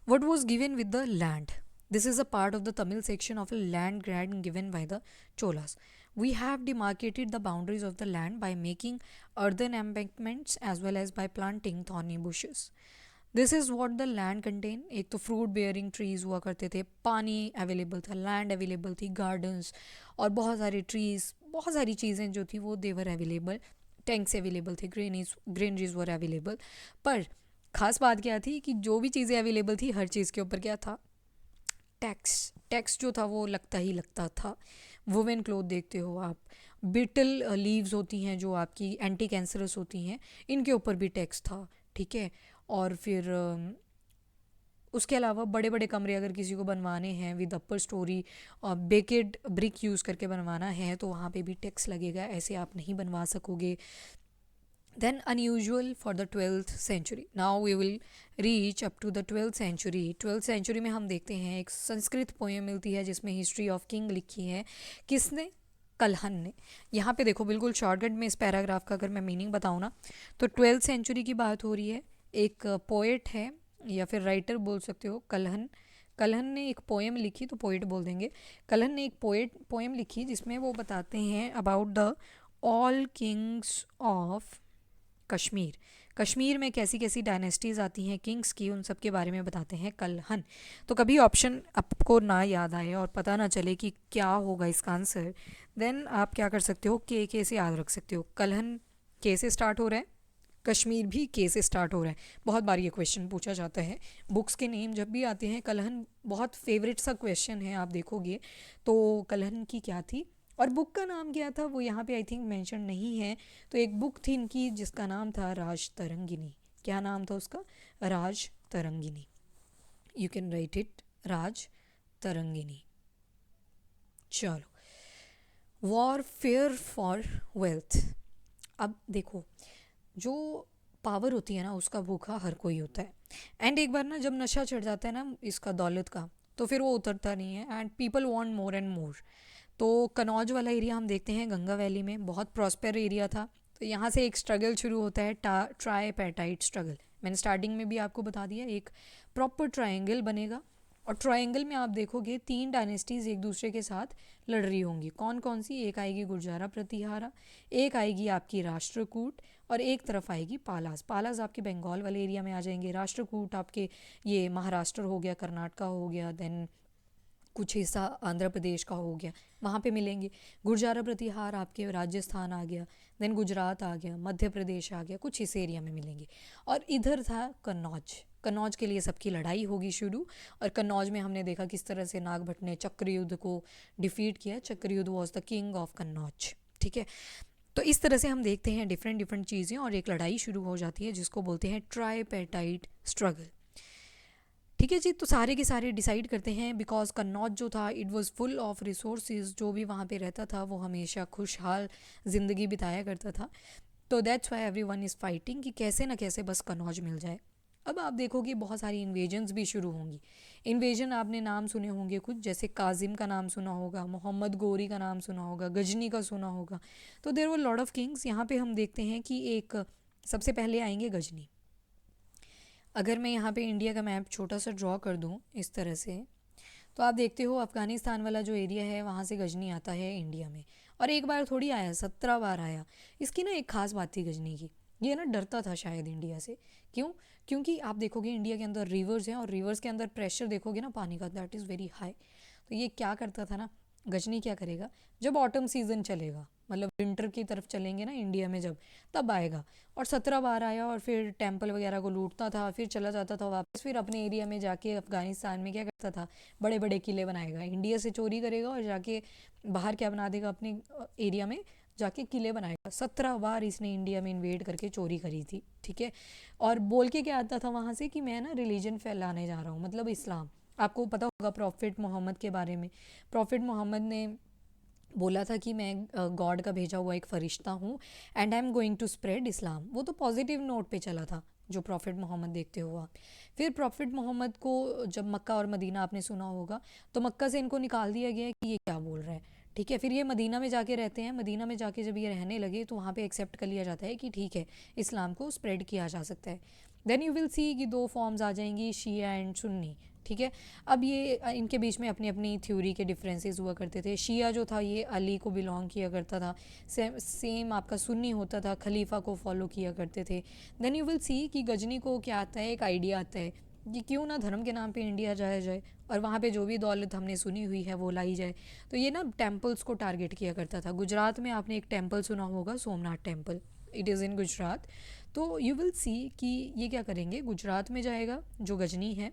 What was given with the land? This is a part of the Tamil section of a land grant given by the Cholas. We have demarcated the boundaries of the land by making earthen embankments as well as by planting thorny bushes. This is what the land contain. एक तो fruit bearing trees हुआ करते थे, पानी available था, land available थी, gardens और बहुत सारे ट्रीज़, बहुत सारी चीज़ें जो थी वो देवर अवेलेबल। टैंक्स अवेलेबल थे, ग्रेनरीज वर अवेलेबल। पर ख़ास बात क्या थी कि जो भी चीज़ें अवेलेबल थी हर चीज़ के ऊपर क्या था? टैक्स। टैक्स जो था वो लगता ही लगता था। वुमेन क्लोथ देखते हो आप, बिटल लीव्स होती हैं जो आपकी एंटी कैंसरस होती हैं, इनके ऊपर भी टैक्स था, ठीक है। और फिर उसके अलावा बड़े बड़े कमरे अगर किसी को बनवाने हैं विद अपर स्टोरी और बेकेड ब्रिक यूज़ करके बनवाना है तो वहाँ पे भी टैक्स लगेगा, ऐसे आप नहीं बनवा सकोगे। Then unusual for the 12th century. Now we will reach up to the 12th century. 12th century में हम देखते हैं एक संस्कृत पोएम मिलती है जिसमें हिस्ट्री ऑफ किंग लिखी है। किसने? कलहन ने। यहाँ पे देखो बिल्कुल शॉर्टकट में इस पैराग्राफ का अगर मैं मीनिंग बताऊँ ना, तो 12th सेंचुरी की बात हो रही है। एक पोएट है या फिर राइटर बोल सकते हो, कलहन। कलहन ने एक पोएम लिखी, तो पोएट बोल देंगे। कलहन ने एक पोएम लिखी जिसमें वो बताते हैं about the all Kings of Kashmir. Kashmir में कैसी कैसी डायनेस्टीज़ आती हैं किंग्स की, उन सब के बारे में बताते हैं कलहन। तो कभी ऑप्शन आपको ना याद आए और पता ना चले कि क्या होगा इसका आंसर, देन आप क्या कर सकते हो, के से याद रख सकते हो। कलहन के से स्टार्ट हो रहा है, कश्मीर भी के से स्टार्ट हो रहा है। बहुत बार ये क्वेश्चन पूछा जाता है, बुक्स के नेम जब भी आते हैं कलहन बहुत फेवरेट सा क्वेश्चन है, आप देखोगे तो कलहन की क्या थी और बुक का नाम क्या था वो यहाँ पे आई थिंक मेंशन नहीं है। तो एक बुक थी इनकी जिसका नाम था राज तरंगिनी। क्या नाम था उसका? Raj Tarangini. You can write it, Raj Tarangini. चलो, वॉरफेयर फॉर वेल्थ। अब देखो, जो पावर होती है ना उसका भूखा हर कोई होता है। एंड एक बार ना जब नशा चढ़ जाता है ना इसका दौलत का, तो फिर वो उतरता नहीं है and people want more and more. तो कनौज वाला एरिया हम देखते हैं गंगा वैली में, बहुत प्रॉस्पर एरिया था। तो यहाँ से एक स्ट्रगल शुरू होता है, ट्राईपेटाइट स्ट्रगल। मैंने स्टार्टिंग में भी आपको बता दिया, एक प्रॉपर ट्रायंगल बनेगा और ट्रायंगल में आप देखोगे 3 डायनेस्टीज़ एक दूसरे के साथ लड़ रही होंगी। कौन कौन सी? एक आएगी गुर्जारा प्रतिहारा, एक आएगी आपकी राष्ट्रकूट और एक तरफ आएगी पालास। पालास आपके बंगाल वाले एरिया में आ जाएंगे, राष्ट्रकूट आपके ये महाराष्ट्र हो गया, कर्नाटका हो गया, देन कुछ हिस्सा आंध्र प्रदेश का हो गया, वहाँ पे मिलेंगे। गुर्जारा प्रतिहार आपके राजस्थान आ गया, देन गुजरात आ गया, मध्य प्रदेश आ गया, कुछ इस एरिया में मिलेंगे। और इधर था कन्नौज। कन्नौज के लिए सबकी लड़ाई होगी शुरू। और कन्नौज में हमने देखा किस तरह से नागभट्ट ने चक्रयुद्ध को डिफीट किया। Chakrayudh was the king of Kannauj, ठीक है। तो इस तरह से हम देखते हैं डिफरेंट डिफरेंट चीज़ें और एक लड़ाई शुरू हो जाती है जिसको बोलते हैं ट्राईपेटाइट स्ट्रगल, ठीक है जी। तो सारे के सारे डिसाइड करते हैं बिकॉज कन्नौज जो था it was full of resources, जो भी वहाँ पे रहता था वो हमेशा खुशहाल ज़िंदगी बिताया करता था। तो that's why everyone is fighting कि कैसे ना कैसे बस कन्नौज मिल जाए। अब आप देखोगे बहुत सारी इन्वेजन्स भी शुरू होंगी। इन्वेजन आपने नाम सुने होंगे कुछ, जैसे काजिम का नाम सुना होगा, मोहम्मद गोरी का नाम सुना होगा, गजनी का सुना होगा। तो there were lot of kings. यहाँ पे हम देखते हैं कि एक सबसे पहले आएंगे गजनी। अगर मैं यहाँ पे इंडिया का मैप छोटा सा ड्रॉ कर दूँ इस तरह से, तो आप देखते हो अफ़गानिस्तान वाला जो एरिया है वहाँ से गजनी आता है इंडिया में। और एक बार थोड़ी आया, 17 बार आया। इसकी ना एक ख़ास बात थी गजनी की, ये ना डरता था शायद इंडिया से। क्यों? क्योंकि आप देखोगे इंडिया के अंदर रिवर्स हैं और रिवर्स के अंदर प्रेशर देखोगे ना पानी का, दैट इज़ वेरी हाई। तो ये क्या करता था ना, गजनी क्या करेगा, जब ऑटम सीजन चलेगा, मतलब विंटर की तरफ चलेंगे ना इंडिया में जब, तब आएगा। और 17 बार आया और फिर टेम्पल वगैरह को लूटता था, फिर चला जाता था वापस, फिर अपने एरिया में जाके अफ़गानिस्तान में क्या करता था, बड़े बड़े किले बनाएगा, इंडिया से चोरी करेगा और जाके बाहर क्या बना देगा, अपने एरिया में जाके किले बनाएगा। 17 बार इसने इंडिया में इन्वेड करके चोरी करी थी, ठीक है। और बोल के क्या आता था वहाँ से कि मैं ना रिलीजन फैलाने जा रहा हूँ, मतलब इस्लाम। आपको पता होगा प्रॉफिट मोहम्मद के बारे में, प्रॉफिट मोहम्मद ने बोला था कि मैं गॉड का भेजा हुआ एक फ़रिश्ता हूँ and I am going to spread Islam. वो तो पॉजिटिव नोट पे चला था जो प्रॉफिट मोहम्मद देखते हुआ। फिर प्रॉफिट मोहम्मद को जब मक्का और मदीना आपने सुना होगा, तो मक्का से इनको निकाल दिया गया कि ये क्या बोल रहा है, ठीक है। फिर ये मदीना में जाके रहते हैं, मदीना में जाके जब ये रहने लगे तो वहाँ पे एक्सेप्ट कर लिया जाता है कि ठीक है, इस्लाम को स्प्रेड किया जा सकता है। देन यू विल सी कि दो फॉर्म्स आ जाएंगी, शिया एंड सुन्नी, ठीक है। अब ये इनके बीच में अपनी अपनी थ्योरी के डिफरेंसेस हुआ करते थे। शिया जो था ये अली को बिलोंग किया करता था, सेम आपका सुन्नी होता था, खलीफा को फॉलो किया करते थे। देन यू विल सी कि गजनी को क्या आता है, एक आइडिया आता है कि क्यों ना धर्म के नाम पे इंडिया जाया जाए और वहाँ पे जो भी दौलत हमने सुनी हुई है वो लाई जाए। तो ये ना टेम्पल्स को टारगेट किया करता था। गुजरात में आपने एक टेम्पल सुना होगा, Somnath temple, it is in Gujarat. तो यू विल सी कि ये क्या करेंगे, गुजरात में जाएगा जो गजनी है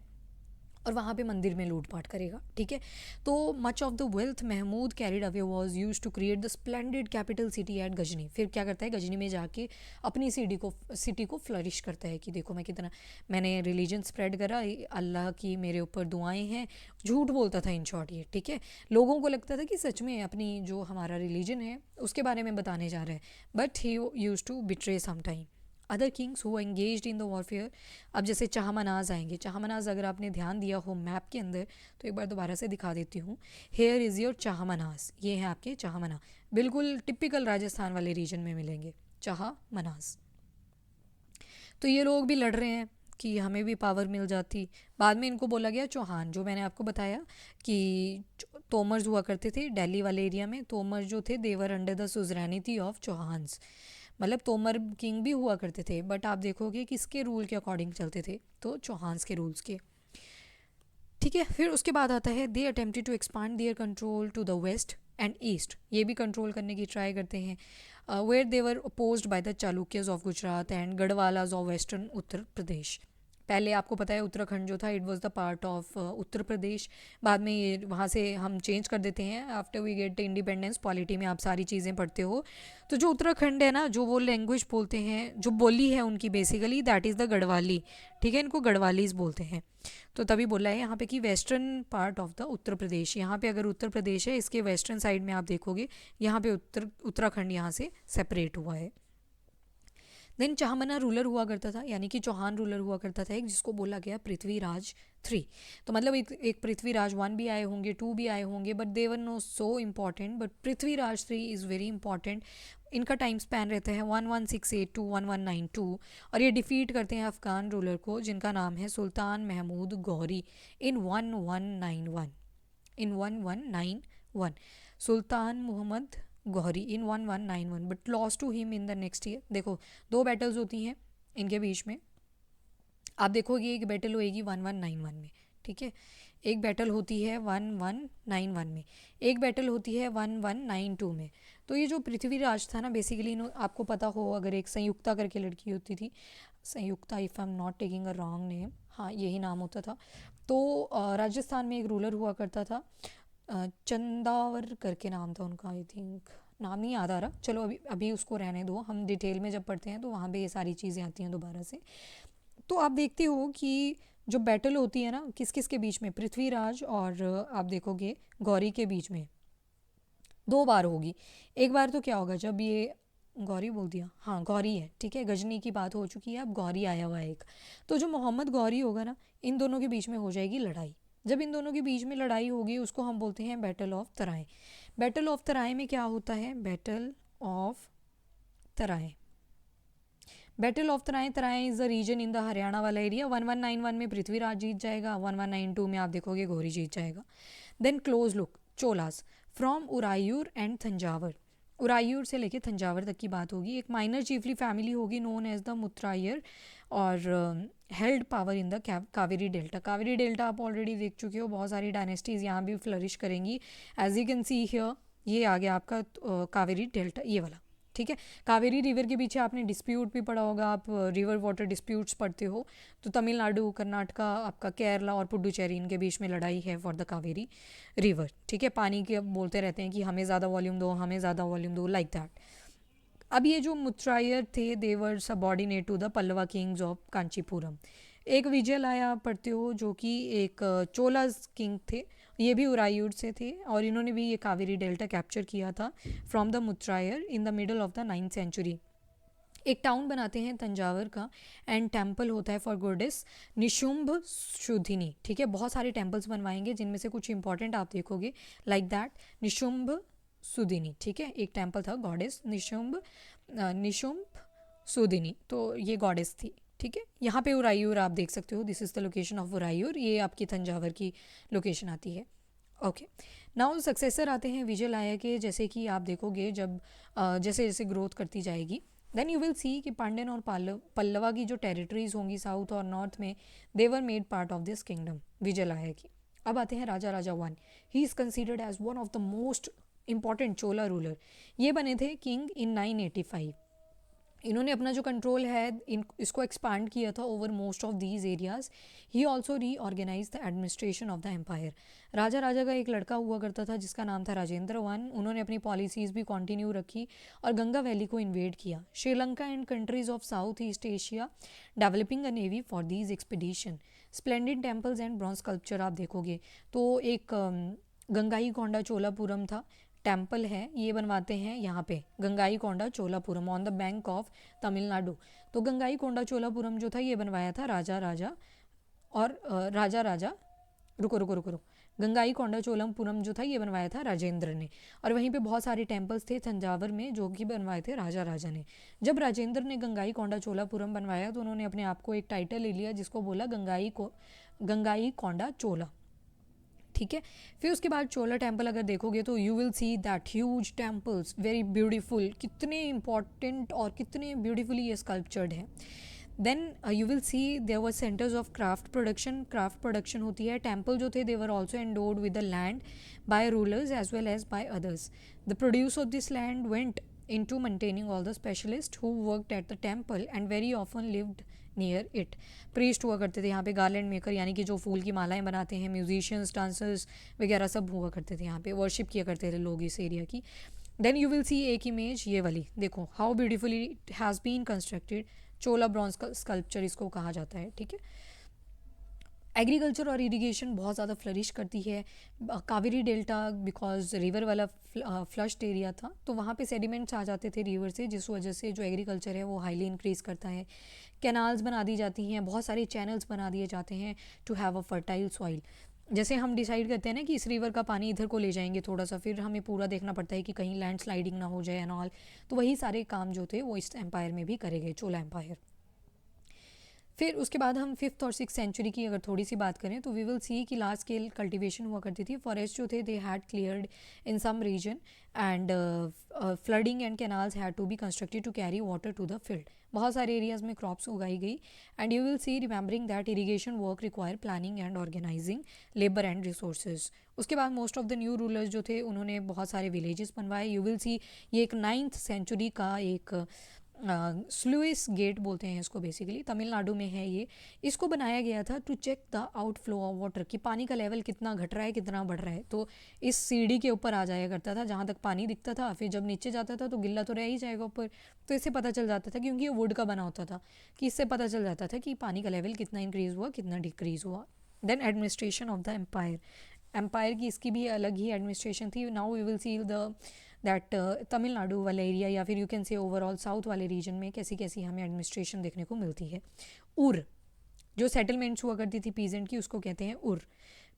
और वहाँ पे मंदिर में लूटपाट करेगा, ठीक है। तो much of the wealth Mahmud carried away was used to create the splendid capital city at Ghazni. फिर क्या करता है, गजनी में जाके अपनी सिटी को फ्लरिश करता है कि देखो मैं कितना, मैंने रिलीजन स्प्रेड करा, अल्लाह की मेरे ऊपर दुआएं हैं। झूठ बोलता था इन शॉर्ट ये, ठीक है। लोगों को लगता था कि सच में अपनी जो हमारा रिलीजन है उसके बारे में बताने जा रहा है, but he use to betray some time other kings who engaged in the warfare. अब जैसे चाहमनाज आएंगे, चाहमनाज अगर आपने ध्यान दिया हो मैप के अंदर, तो एक बार दोबारा से दिखा देती हूँ। हेयर इज़ योर चाहमनाज, ये है आपके चाहमना, बिल्कुल टिपिकल राजस्थान वाले रीजन में मिलेंगे चाहमनाज। तो ये लोग भी लड़ रहे हैं कि हमें भी पावर मिल जाती। बाद में इनको बोला गया चौहान, जो मैंने आपको बताया कि तोमर्स हुआ करते थे दिल्ली वाले एरिया में। तोमर जो थे देवर अंडर द सुजरानिटी ऑफ चौहान्स, मतलब तोमर किंग भी हुआ करते थे, बट आप देखोगे किसके रूल के अकॉर्डिंग चलते थे, तो चौहान्स के रूल्स के, ठीक है। फिर उसके बाद आता है they attempted to expand their control to the west and east, ये भी कंट्रोल करने की ट्राई करते हैं। Where they were opposed by the Chalukyas of Gujarat and Gahadavalas of western Uttar Pradesh. पहले आपको पता है उत्तराखंड जो था it was the part of Uttar Pradesh. बाद में ये वहाँ से हम चेंज कर देते हैं after we get independence. Polity में आप सारी चीज़ें पढ़ते हो। तो जो उत्तराखंड है ना, जो वो लैंग्वेज बोलते हैं, जो बोली है उनकी basically that is the Garhwali, ठीक है। इनको गढ़वालीज बोलते हैं। तो तभी बोला है यहाँ पे कि western part of the Uttar Pradesh, यहाँ पे अगर उत्तर प्रदेश है इसके वेस्टर्न साइड में आप देखोगे यहाँ पे उत्तराखंड यहाँ से सेपरेट हुआ है। देन चाहमना रूलर हुआ करता था, यानी कि चौहान रूलर हुआ करता था एक, जिसको बोला गया पृथ्वीराज 3। तो मतलब एक पृथ्वीराज 1 भी आए होंगे, 2 भी आए होंगे, but they were no so important, but Prithviraj 3 is very important. इनका टाइम स्पैन रहता है 1168 टू 1192 और ये डिफीट करते हैं अफ़गान रूलर को जिनका नाम है सुल्तान महमूद गौरी इन 1191। इन 1191 सुल्तान Mohammad Ghori in 1191, but loss to him in the next year. देखो 2 बैटल्स होती हैं इनके बीच में, आप देखोगे एक बैटल होएगी 1191 में, ठीक है। एक बैटल होती है 1191 में, एक बैटल होती है 1192 में। तो ये जो पृथ्वीराज था ना, बेसिकली आपको पता हो, अगर एक संयुक्ता करके लड़की होती थी, Sanyukta, if I am not taking a wrong name, हाँ यही नाम होता था। तो राजस्थान में एक रूलर हुआ करता था, चंदावर करके नाम था उनका, आई थिंक नाम नहीं याद आ रहा, चलो अभी अभी उसको रहने दो, हम डिटेल में जब पढ़ते हैं तो वहाँ पे ये सारी चीज़ें आती हैं दोबारा से। तो आप देखते हो कि जो बैटल होती है ना किस किस के बीच में, पृथ्वीराज और आप देखोगे गौरी के बीच में 2 बार होगी। एक बार तो क्या होगा जब ये गौरी बोल दिया, हाँ गौरी है, ठीक है, गजनी की बात हो चुकी है, अब गौरी आया हुआ है एक। तो जो मोहम्मद गौरी होगा ना, इन दोनों के बीच में हो जाएगी लड़ाई। जब इन दोनों के बीच में लड़ाई होगी उसको हम बोलते हैं battle of Tarain. Battle of Tarain में क्या होता है, battle of Tarain, battle of Tarain, Tarain is the region in the Haryana वाला एरिया। 1191 में पृथ्वीराज जीत जाएगा, 1192 में आप देखोगे गौरी जीत जाएगा। Then close look Cholas from Uraiyur and Thanjavur, Uraiyur से लेके तंजावर तक की बात होगी। एक माइनर चीफली फैमिली होगी नोन एज द मुत्रायर, और held power in the Kaveri delta. Kaveri delta आप ऑलरेडी देख चुके हो, बहुत सारी डायनेस्टीज़ यहाँ भी फ्लरिश करेंगी। As you can see here, ये आ गया आपका कावेरी डेल्टा, ये वाला, ठीक है। कावेरी रिवर के पीछे आपने डिस्प्यूट भी पढ़ा होगा, आप रिवर वाटर डिस्प्यूट्स पढ़ते हो तो तमिलनाडु, कर्नाटका, आपका केरला और पुडुचेरी, इनके बीच में लड़ाई है फॉर द कावेरी रिवर, ठीक है। पानी के बोलते रहते हैं कि हमें ज़्यादा वॉल्यूम दो, हमें ज़्यादा वॉल्यूम दो, लाइक दैट। अब ये जो मुत्रायर थे, they were subordinate to the Pallava kings of Kanchipuram. एक विजयलाया पढ़ते हो जो कि एक चोला किंग थे, ये भी उरायूर से थे और इन्होंने भी ये कावेरी डेल्टा कैप्चर किया था from the Muttarayar in the middle of the 9th century. एक टाउन बनाते हैं तंजावर का एंड टेम्पल होता है फॉर गॉडेस निशुंभ शुद्धिनी, ठीक है। बहुत सारे टेम्पल्स बनवाएंगे जिनमें से कुछ इंपॉर्टेंट आप देखोगे, लाइक दैट निशुंभ सुदिनी, ठीक है। एक टेम्पल था गॉडेस निशुंभ सुदिनी, तो ये गॉडेस थी, ठीक है। यहाँ पे उरायूर आप देख सकते हो, this is the location of Uraiyur, ये आपकी तंजावर की लोकेशन आती है। ओके, नाउ सक्सेसर आते हैं विजयलाया के। जैसे कि आप देखोगे जब जैसे जैसे ग्रोथ करती जाएगी, देन यू विल सी कि पांड्यन और पल्लवा की जो टेरिटरीज होंगी साउथ और नॉर्थ में, they were made part of this kingdom Vijayalaya की। अब आते हैं Raja Raja one. He is considered as one of the most important Chola ruler. ये बने थे किंग इन 985। इन्होंने अपना जो कंट्रोल है इसको एक्सपांड किया था over most of these areas. He also reorganise the administration of the empire. Raja Raja का एक लड़का हुआ करता था जिसका नाम था राजेंद्र वन। उन्होंने अपनी पॉलिसीज़ भी कंटिन्यू रखी और गंगा वैली को इन्वेड किया। Sri Lanka and countries of south east Asia developing a navy for these expedition. Splendid temples and bronze sculpture आप देखोगे तो एक गंगाई कोंडा चोलापुरम था, टेम्पल है, ये बनवाते हैं यहाँ पे Gangai Konda Cholapuram on the bank of Tamil Nadu. तो गंगाई कोंडा चोलापुरम जो था ये बनवाया था राजा राजा और राजा राजा रुको रुको रुको रुको गंगाई कोंडा चोलापुरम जो था ये बनवाया था राजेंद्र ने। और वहीं पे बहुत सारे टेम्पल्स थे तंजावर में जो कि बनवाए थे राजा राजा ने। जब राजेंद्र ने गंगाई कोंडा चोलापुरम बनवाया तो उन्होंने अपने आप को एक टाइटल ले लिया जिसको बोला गंगाई कोंडा चोला, ठीक है। फिर उसके बाद चोला टेम्पल अगर देखोगे तो you will see that huge temples, very beautiful, कितने इंपॉर्टेंट और कितने ब्यूटीफुली ये स्कल्पचर्ड है। Then you will see there were centres of craft production होती है। टेम्पल जो थे they were also endowed with the land by rulers as well as by others. The produce of this land went into maintaining all the specialists who worked at the temple and very often lived near it. Priest हुआ करते थे यहाँ पे, garland maker यानी कि जो फूल की मालाएं बनाते हैं, म्यूजिशियंस, डांसर्स वगैरह सब हुआ करते थे यहाँ पे, वर्शिप किया करते थे लोग इस एरिया की। देन यू विल सी एक इमेज ये वाली, देखो how beautifully it has been constructed. Chola bronze sculpture इसको कहा जाता है, ठीक है। एग्रीकल्चर और इरिगेशन बहुत ज़्यादा फ्लरिश करती है। कावेरी डेल्टा बिकॉज रिवर वाला फ्लश्ड एरिया था तो वहाँ पे सेडिमेंट्स आ जाते थे रिवर से, जिस वजह से जो एग्रीकल्चर है वो हाईली इंक्रीज़ करता है। कैनाल्स बना दी जाती हैं, बहुत सारे चैनल्स बना दिए जाते हैं to have a fertile soil. जैसे हम डिसाइड करते हैं ना कि इस रिवर का पानी इधर को ले जाएंगे थोड़ा सा, फिर हमें पूरा देखना पड़ता है कि कहीं लैंड स्लाइडिंग ना हो जाए एंड ऑल। तो वही सारे काम जो थे वो इस एम्पायर में भी करे गए, चोला एम्पायर। फिर उसके बाद हम 5th और 6th सेंचुरी की अगर थोड़ी सी बात करें तो वी विल सी कि लार्ज स्केल कल्टीवेशन हुआ करती थी। फॉरेस्ट जो थे they had cleared in some region and flooding and canals had to be constructed to carry water to the field. बहुत सारे एरियाज में क्रॉप्स उगाई गई and you will see remembering that irrigation work require planning and organizing labour and resources. उसके बाद most of the new rulers जो थे उन्होंने बहुत सारे विलेजेस बनवाए। यू विल सी ये एक 9th सेंचुरी का एक स्लुइस गेट बोलते हैं इसको, बेसिकली तमिलनाडु में है ये। इसको बनाया गया था to check the outflow of water कि पानी का लेवल कितना घट रहा है कितना बढ़ रहा है। तो इस सीढ़ी के ऊपर आ जाया करता था जहाँ तक पानी दिखता था, फिर जब नीचे जाता था तो गिल्ला तो रह ही जाएगा ऊपर। तो इससे पता चल जाता था, क्योंकि ये वुड का बना होता था, कि इससे पता चल जाता था कि पानी का लेवल कितना इंक्रीज़ हुआ कितना डिक्रीज़ हुआ। Then administration of the empire की इसकी भी अलग ही एडमिनिस्ट्रेशन थी। Now we will see the that Tamil Nadu वाला एरिया या फिर you can say overall south वाले रीजन में कैसी कैसी हमें एडमिनिस्ट्रेशन देखने को मिलती है। उर जो सेटलमेंट्स हुआ करती थी पीजेंट की, उसको कहते हैं उर।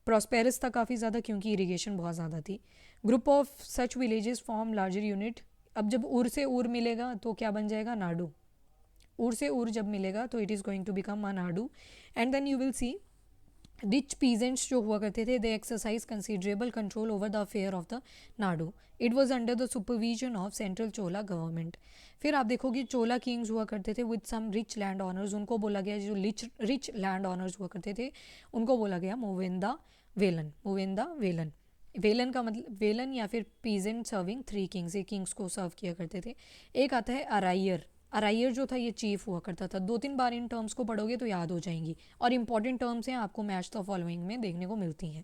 प्रॉस्पेरस था काफ़ी ज़्यादा क्योंकि इरीगेशन बहुत ज़्यादा थी। Group of such villages form larger unit. अब जब उर से उर मिलेगा तो क्या बन जाएगा, नाडू। उर से उर जब मिलेगा तो it is going to become a nadu. And then you will see rich peasants जो हुआ करते थे, they exercise considerable control over the affair of the nadu. It was under the supervision of central Chola government. फिर आप देखोगे चोला किंग्स हुआ करते थे with some rich land owners, उनको बोला गया, जो रिच लैंड ऑनर्स हुआ करते थे उनको बोला गया मूवेंदा वेलन। मूवेंदा वेलन, वेलन का मतलब वेलन या फिर पीजेंट सर्विंग 3 किंग्स, ये किंग्स को सर्व किया करते थे। एक आता है अराइयर। अराइयर जो था ये चीफ हुआ करता था। 2-3 बार इन टर्म्स को पढ़ोगे तो याद हो जाएंगी, और इंपॉर्टेंट टर्म्स हैं, आपको मैच द फॉलोइंग में देखने को मिलती हैं।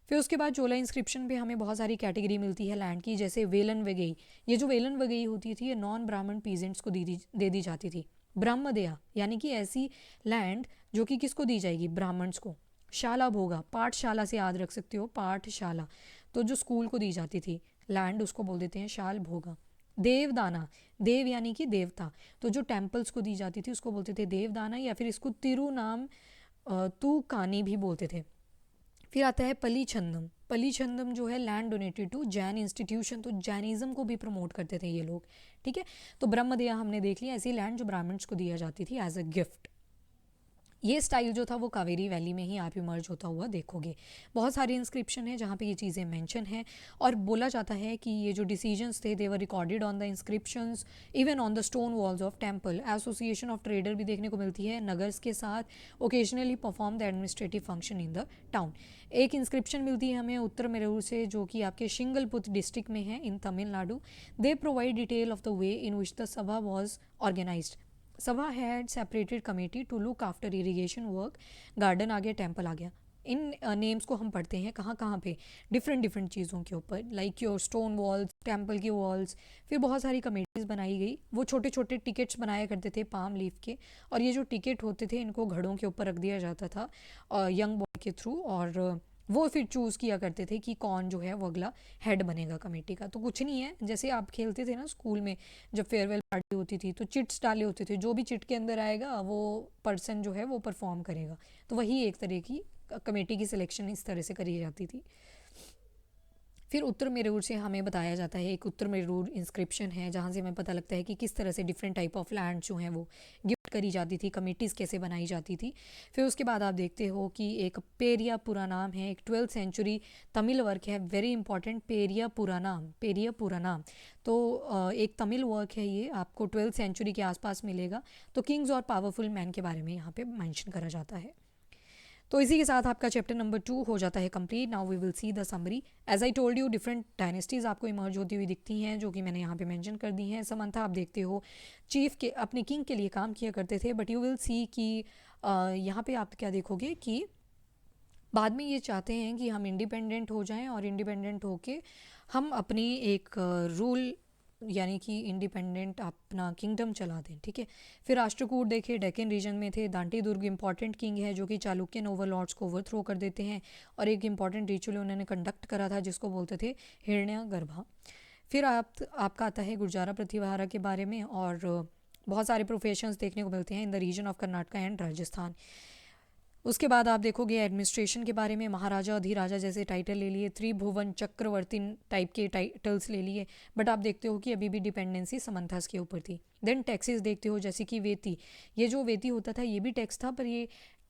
फिर उसके बाद चोला इंस्क्रिप्शन पे हमें बहुत सारी कैटेगरी मिलती है लैंड की, जैसे वेलन वगई। ये जो वेलन वगई होती थी ये नॉन ब्राह्मण पीजेंट्स को दे दी जाती थी। ब्रह्मदया यानी कि ऐसी लैंड जो कि किसको दी जाएगी, ब्राह्मण्स को। शाला भोगा, पाठशाला से याद रख सकते हो, पाठशाला, तो जो स्कूल को दी जाती थी लैंड उसको बोल देते हैं शाल भोगा। देवदाना, देव यानी कि देवता, तो जो टेम्पल्स को दी जाती थी उसको बोलते थे देवदाना, या फिर इसको तिरुनाम तू कानी भी बोलते थे। फिर आता है पलीछंदम। पलीछंदम जो है land donated to Jain institution, तो जैनिज्म को भी प्रमोट करते थे ये लोग, ठीक है। तो ब्रह्मदया हमने देख लिया, ऐसी लैंड जो ब्राह्मण्स को दिया जाती थी एज अ गिफ्ट। ये स्टाइल जो था वो कावेरी वैली में ही आप इमर्ज होता हुआ देखोगे। बहुत सारे इंस्क्रिप्शन है जहाँ पे ये चीज़ें मेंशन हैं, और बोला जाता है कि ये जो डिसीजंस थे they were recorded on the inscriptions, even on the stone walls of temple. Association of trader भी देखने को मिलती है नगर्स के साथ, occasionally perform the administrative function in the town. एक इंस्क्रिप्शन मिलती है हमें उत्तर मेरूर से, जो कि आपके शिंगलपुत डिस्ट्रिक्ट में है in Tamil Nadu. They provide detail of the way in which the sabha was organised. Sabha had separated committee to look after irrigation work. Garden आ गया, टेम्पल आ गया। इन नेम्स को हम पढ़ते हैं कहाँ कहाँ पे, डिफरेंट डिफरेंट चीज़ों के ऊपर, like your stone walls, temple की वॉल्स। फिर बहुत सारी कमेटीज़ बनाई गई, वो छोटे छोटे टिकट्स बनाया करते थे पाम लीफ के, और ये जो टिकट होते थे इनको घड़ों के ऊपर रख दिया जाता था यंग बॉय के थ्रू, और वो फिर चूज़ किया करते थे कि कौन जो है वो अगला हेड बनेगा कमेटी का। तो कुछ नहीं है, जैसे आप खेलते थे ना स्कूल में, जब फेयरवेल पार्टी होती थी तो चिट्स डाले होते थे, जो भी चिट के अंदर आएगा वो पर्सन जो है वो परफॉर्म करेगा। तो वही एक तरह की कमेटी की सिलेक्शन इस तरह से करी जाती थी। फिर उत्तर मेरूर से हमें बताया जाता है, एक उत्तर मेरूर इंस्क्रिप्शन है जहाँ से हमें पता लगता है कि किस तरह से डिफरेंट टाइप ऑफ लैंड जो हैं वो गिफ्ट करी जाती थी, कमेटीज़ कैसे बनाई जाती थी। फिर उसके बाद आप देखते हो कि एक पेरिया पुरानाम है, एक 12th सेंचुरी तमिल वर्क है, वेरी इंपॉर्टेंट, पेरिया पुरानाम, पेरिया पुरानाम। तो एक तमिल वर्क है, ये आपको 12th सेंचुरी के आसपास मिलेगा। तो किंग्स और पावरफुल मैन के बारे में यहाँ पे मेंशन करा जाता है। तो इसी के साथ आपका चैप्टर नंबर 2 हो जाता है complete. Now we will see the summary. As I told you, different dynasties आपको इमर्ज होती हुई दिखती हैं, जो कि मैंने यहाँ पे मेंशन कर दी हैं। समंथा आप देखते हो चीफ के अपने किंग के लिए काम किया करते थे, बट यू विल सी कि यहाँ पे आप क्या देखोगे कि बाद में ये चाहते हैं कि हम इंडिपेंडेंट हो जाएं, और इंडिपेंडेंट होके हम अपनी एक रूल यानी कि इंडिपेंडेंट अपना किंगडम चला दें, ठीक है। फिर राष्ट्रकूट देखे, डेक्कन रीजन में थे। दांटी दुर्ग इंपॉर्टेंट किंग है जो कि चालुक्यन ओवरलॉर्ड्स को ओवरथ्रो कर देते हैं, और एक इंपॉर्टेंट रिचुअल उन्होंने कंडक्ट करा था जिसको बोलते थे हिरण्यगर्भा। फिर आपका आता है गुर्जारा प्रतिहारा के बारे में, और बहुत सारे प्रोफेशंस देखने को मिलते हैं in the region of Karnataka and Rajasthan. उसके बाद आप देखोगे एडमिनिस्ट्रेशन के बारे में, महाराजा अधिराजा जैसे टाइटल ले लिए, त्रिभुवन चक्रवर्ती टाइप के टाइटल्स ले लिए, बट आप देखते हो कि अभी भी डिपेंडेंसी समंथास के ऊपर थी। देन टैक्सेस देखते हो, जैसे कि वेती, ये जो वेती होता था ये भी टैक्स था, पर ये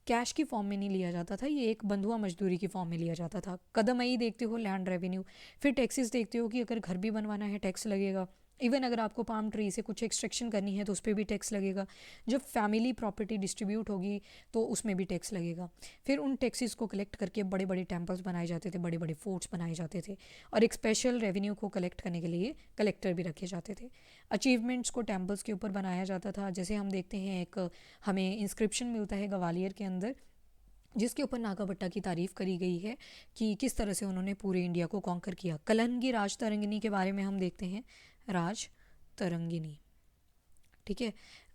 कैश की फॉर्म में नहीं लिया जाता था, ये एक बंधुआ मजदूरी की फॉर्म में लिया जाता था। कदमई देखते हो, लैंड रेवेन्यू। फिर टैक्सेस देखते हो कि अगर घर भी बनवाना है टैक्स लगेगा, इवन अगर आपको पाम ट्री से कुछ एक्सट्रैक्शन करनी है तो उस पर भी टैक्स लगेगा। जब फैमिली प्रॉपर्टी डिस्ट्रीब्यूट होगी तो उसमें भी टैक्स लगेगा। फिर उन टैक्सेस को कलेक्ट करके बड़े बड़े टेम्पल्स बनाए जाते थे, बड़े बड़े फोर्ट्स बनाए जाते थे, और एक स्पेशल रेवेन्यू को कलेक्ट करने के लिए कलेक्टर भी रखे जाते थे। अचीवमेंट्स को टेम्पल्स के ऊपर बनाया जाता था, जैसे हम देखते हैं एक हमें इंस्क्रिप्शन मिलता है ग्वालियर के अंदर जिसके ऊपर नागाभट्टा की तारीफ़ करी गई है कि किस तरह से उन्होंने पूरे इंडिया को कॉन्कर किया। कलहंगी राज तरंगिनी के बारे में हम देखते हैं, राज तरंगिनी, ठीक है।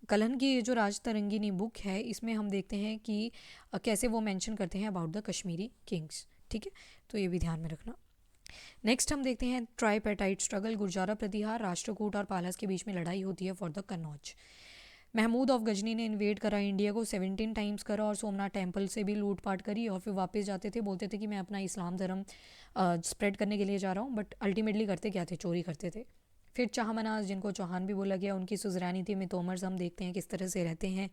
कलहन की जो राज तरंगिनी बुक है इसमें हम देखते हैं कि कैसे वो मेंशन करते हैं अबाउट द कश्मीरी किंग्स, ठीक है। तो ये भी ध्यान में रखना। नेक्स्ट हम देखते हैं ट्राईपेटाइट स्ट्रगल, गुर्जारा प्रतिहार, राष्ट्रकूट और पालस के बीच में लड़ाई होती है for the Kannauj. Mahmud of Ghazni ने इन्वेड करा इंडिया को, 17 टाइम्स करा, और सोमनाथ टेम्पल से भी लूटपाट करी, और फिर वापस जाते थे, बोलते थे कि मैं अपना इस्लाम धर्म स्प्रेड करने के लिए जा रहा हूँ, बट अल्टीमेटली करते क्या थे, चोरी करते थे। फिर चाहमनाज, जिनको चौहान भी बोला गया, उनकी सुजरानी थी में तोमर्स हम देखते हैं किस तरह से रहते हैं,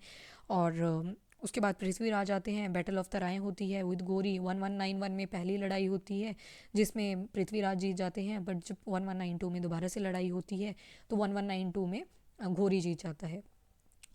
और उसके बाद पृथ्वीराज आते हैं, बैटल ऑफ तराइन होती है विद गोरी। 1191 में पहली लड़ाई होती है जिसमें पृथ्वीराज जीत जाते हैं, बट जब 1192 में दोबारा से लड़ाई होती है तो 1192 में घोरी जीत जाता है।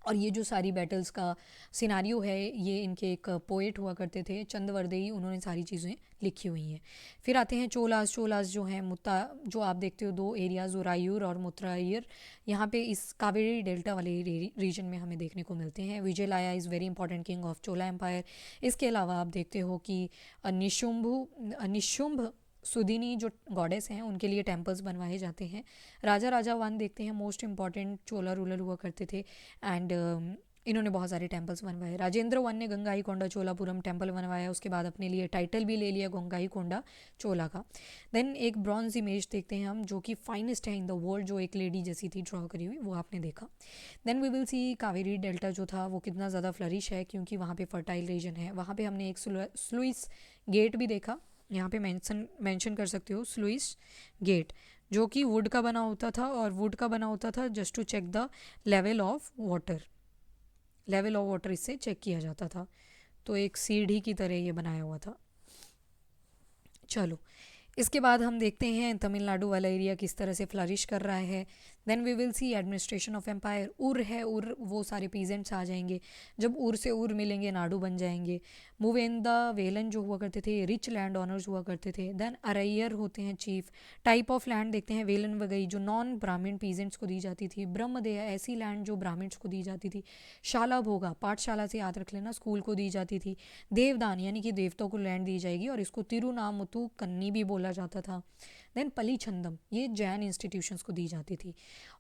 और ये जो सारी बैटल्स का सिनारियो है, ये इनके एक पोएट हुआ करते थे चंद्रवर्देई, उन्होंने सारी चीज़ें लिखी हुई हैं। फिर आते हैं चोलास। चोलास जो हैं मुत्ता, जो आप देखते हो दो एरियाज उरायूर और मुत्रायूर, यहाँ पे इस कावेरी डेल्टा वाले रीजन में हमें देखने को मिलते हैं। Vijayalaya is very important king of Chola empire. इसके अलावा आप देखते हो कि निशुंभ सुदिनी जो गॉडेस हैं उनके लिए टेम्पल्स बनवाए जाते हैं। राजा राजा वन देखते हैं, मोस्ट इंपॉर्टेंट चोला रूलर हुआ करते थे, एंड इन्होंने बहुत सारे टेम्पल्स बनवाए। राजेंद्र वन ने गंगाई कोंडा चोलापुरम टेम्पल बनवाया, उसके बाद अपने लिए टाइटल भी ले लिया गंगाई कोंडा चोला का। देन एक ब्रॉन्ज इमेज देखते हैं हम, जो कि फाइनेस्ट है इन द वर्ल्ड, जो एक लेडी जैसी थी ड्रॉ करी हुई, वो आपने देखा। Then we will see Kaveri delta जो था वो कितना ज़्यादा फ्लरिश है, क्योंकि वहाँ पे फर्टाइल रीजन है। वहाँ पे हमने एक स्लुइस गेट भी देखा, यहाँ पे मेंशन कर सकते हो स्लुइस गेट, जो कि वुड का बना होता था, और वुड का बना होता था just to check the level of water. Level of water इससे चेक किया जाता था, तो एक सीढ़ी की तरह ये बनाया हुआ था। चलो, इसके बाद हम देखते हैं तमिलनाडु वाला एरिया किस तरह से फ्लरिश कर रहा है। Then we will see administration of empire. Ur है, उर वो सारे पीजेंट्स आ जाएंगे, जब उर से उर मिलेंगे नाडु बन जाएंगे। मूवेंदा वेलन जो हुआ करते थे रिच लैंड ऑनर्स हुआ करते थे। देन अरैयर होते हैं चीफ। टाइप ऑफ लैंड देखते हैं वेलन वगई जो नॉन ब्राह्मण पीजेंट्स को दी जाती थी। ब्रह्मदेय ऐसी लैंड जो ब्राह्मण्स को दी जाती थी। शाला भोगा, पाठशाला से याद रख लेना, स्कूल को दी जाती थी। देवदान यानी कि देवताओं को लैंड दी जाएगी, और इसको तिरुनामुतु कन्नी भी बोला जाता था। देन पलीछंदम, ये जैन इंस्टीट्यूशंस को दी जाती थी।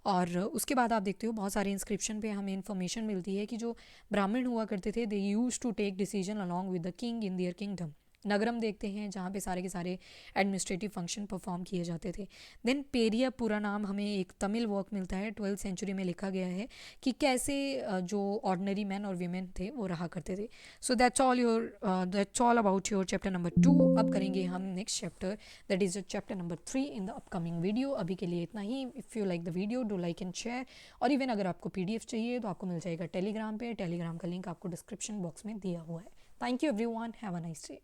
और उसके बाद आप देखते हो बहुत सारे इंस्क्रिप्शन पे हमें इन्फॉर्मेशन मिलती है कि जो ब्राह्मण हुआ करते थे they used to take decision along with the king in their kingdom. नगरम देखते हैं जहाँ पे सारे के सारे एडमिनिस्ट्रेटिव फंक्शन परफॉर्म किए जाते थे। देन पेरिया पूरा नाम हमें एक तमिल वर्क मिलता है 12th सेंचुरी में लिखा गया है कि कैसे जो ऑर्डिनरी मैन और वीमेन थे वो रहा करते थे। So that's all about your chapter number 2। अब करेंगे हम next chapter, that is chapter number 3 in the upcoming video. अभी के लिए इतना ही। If you like the video do like and share, और इवन अगर आपको PDF चाहिए तो आपको मिल जाएगा टेलीग्राम पे। टेलीग्राम का लिंक आपको डिस्क्रिप्शन बॉक्स में दिया हुआ है। Thank you everyone, have a nice day.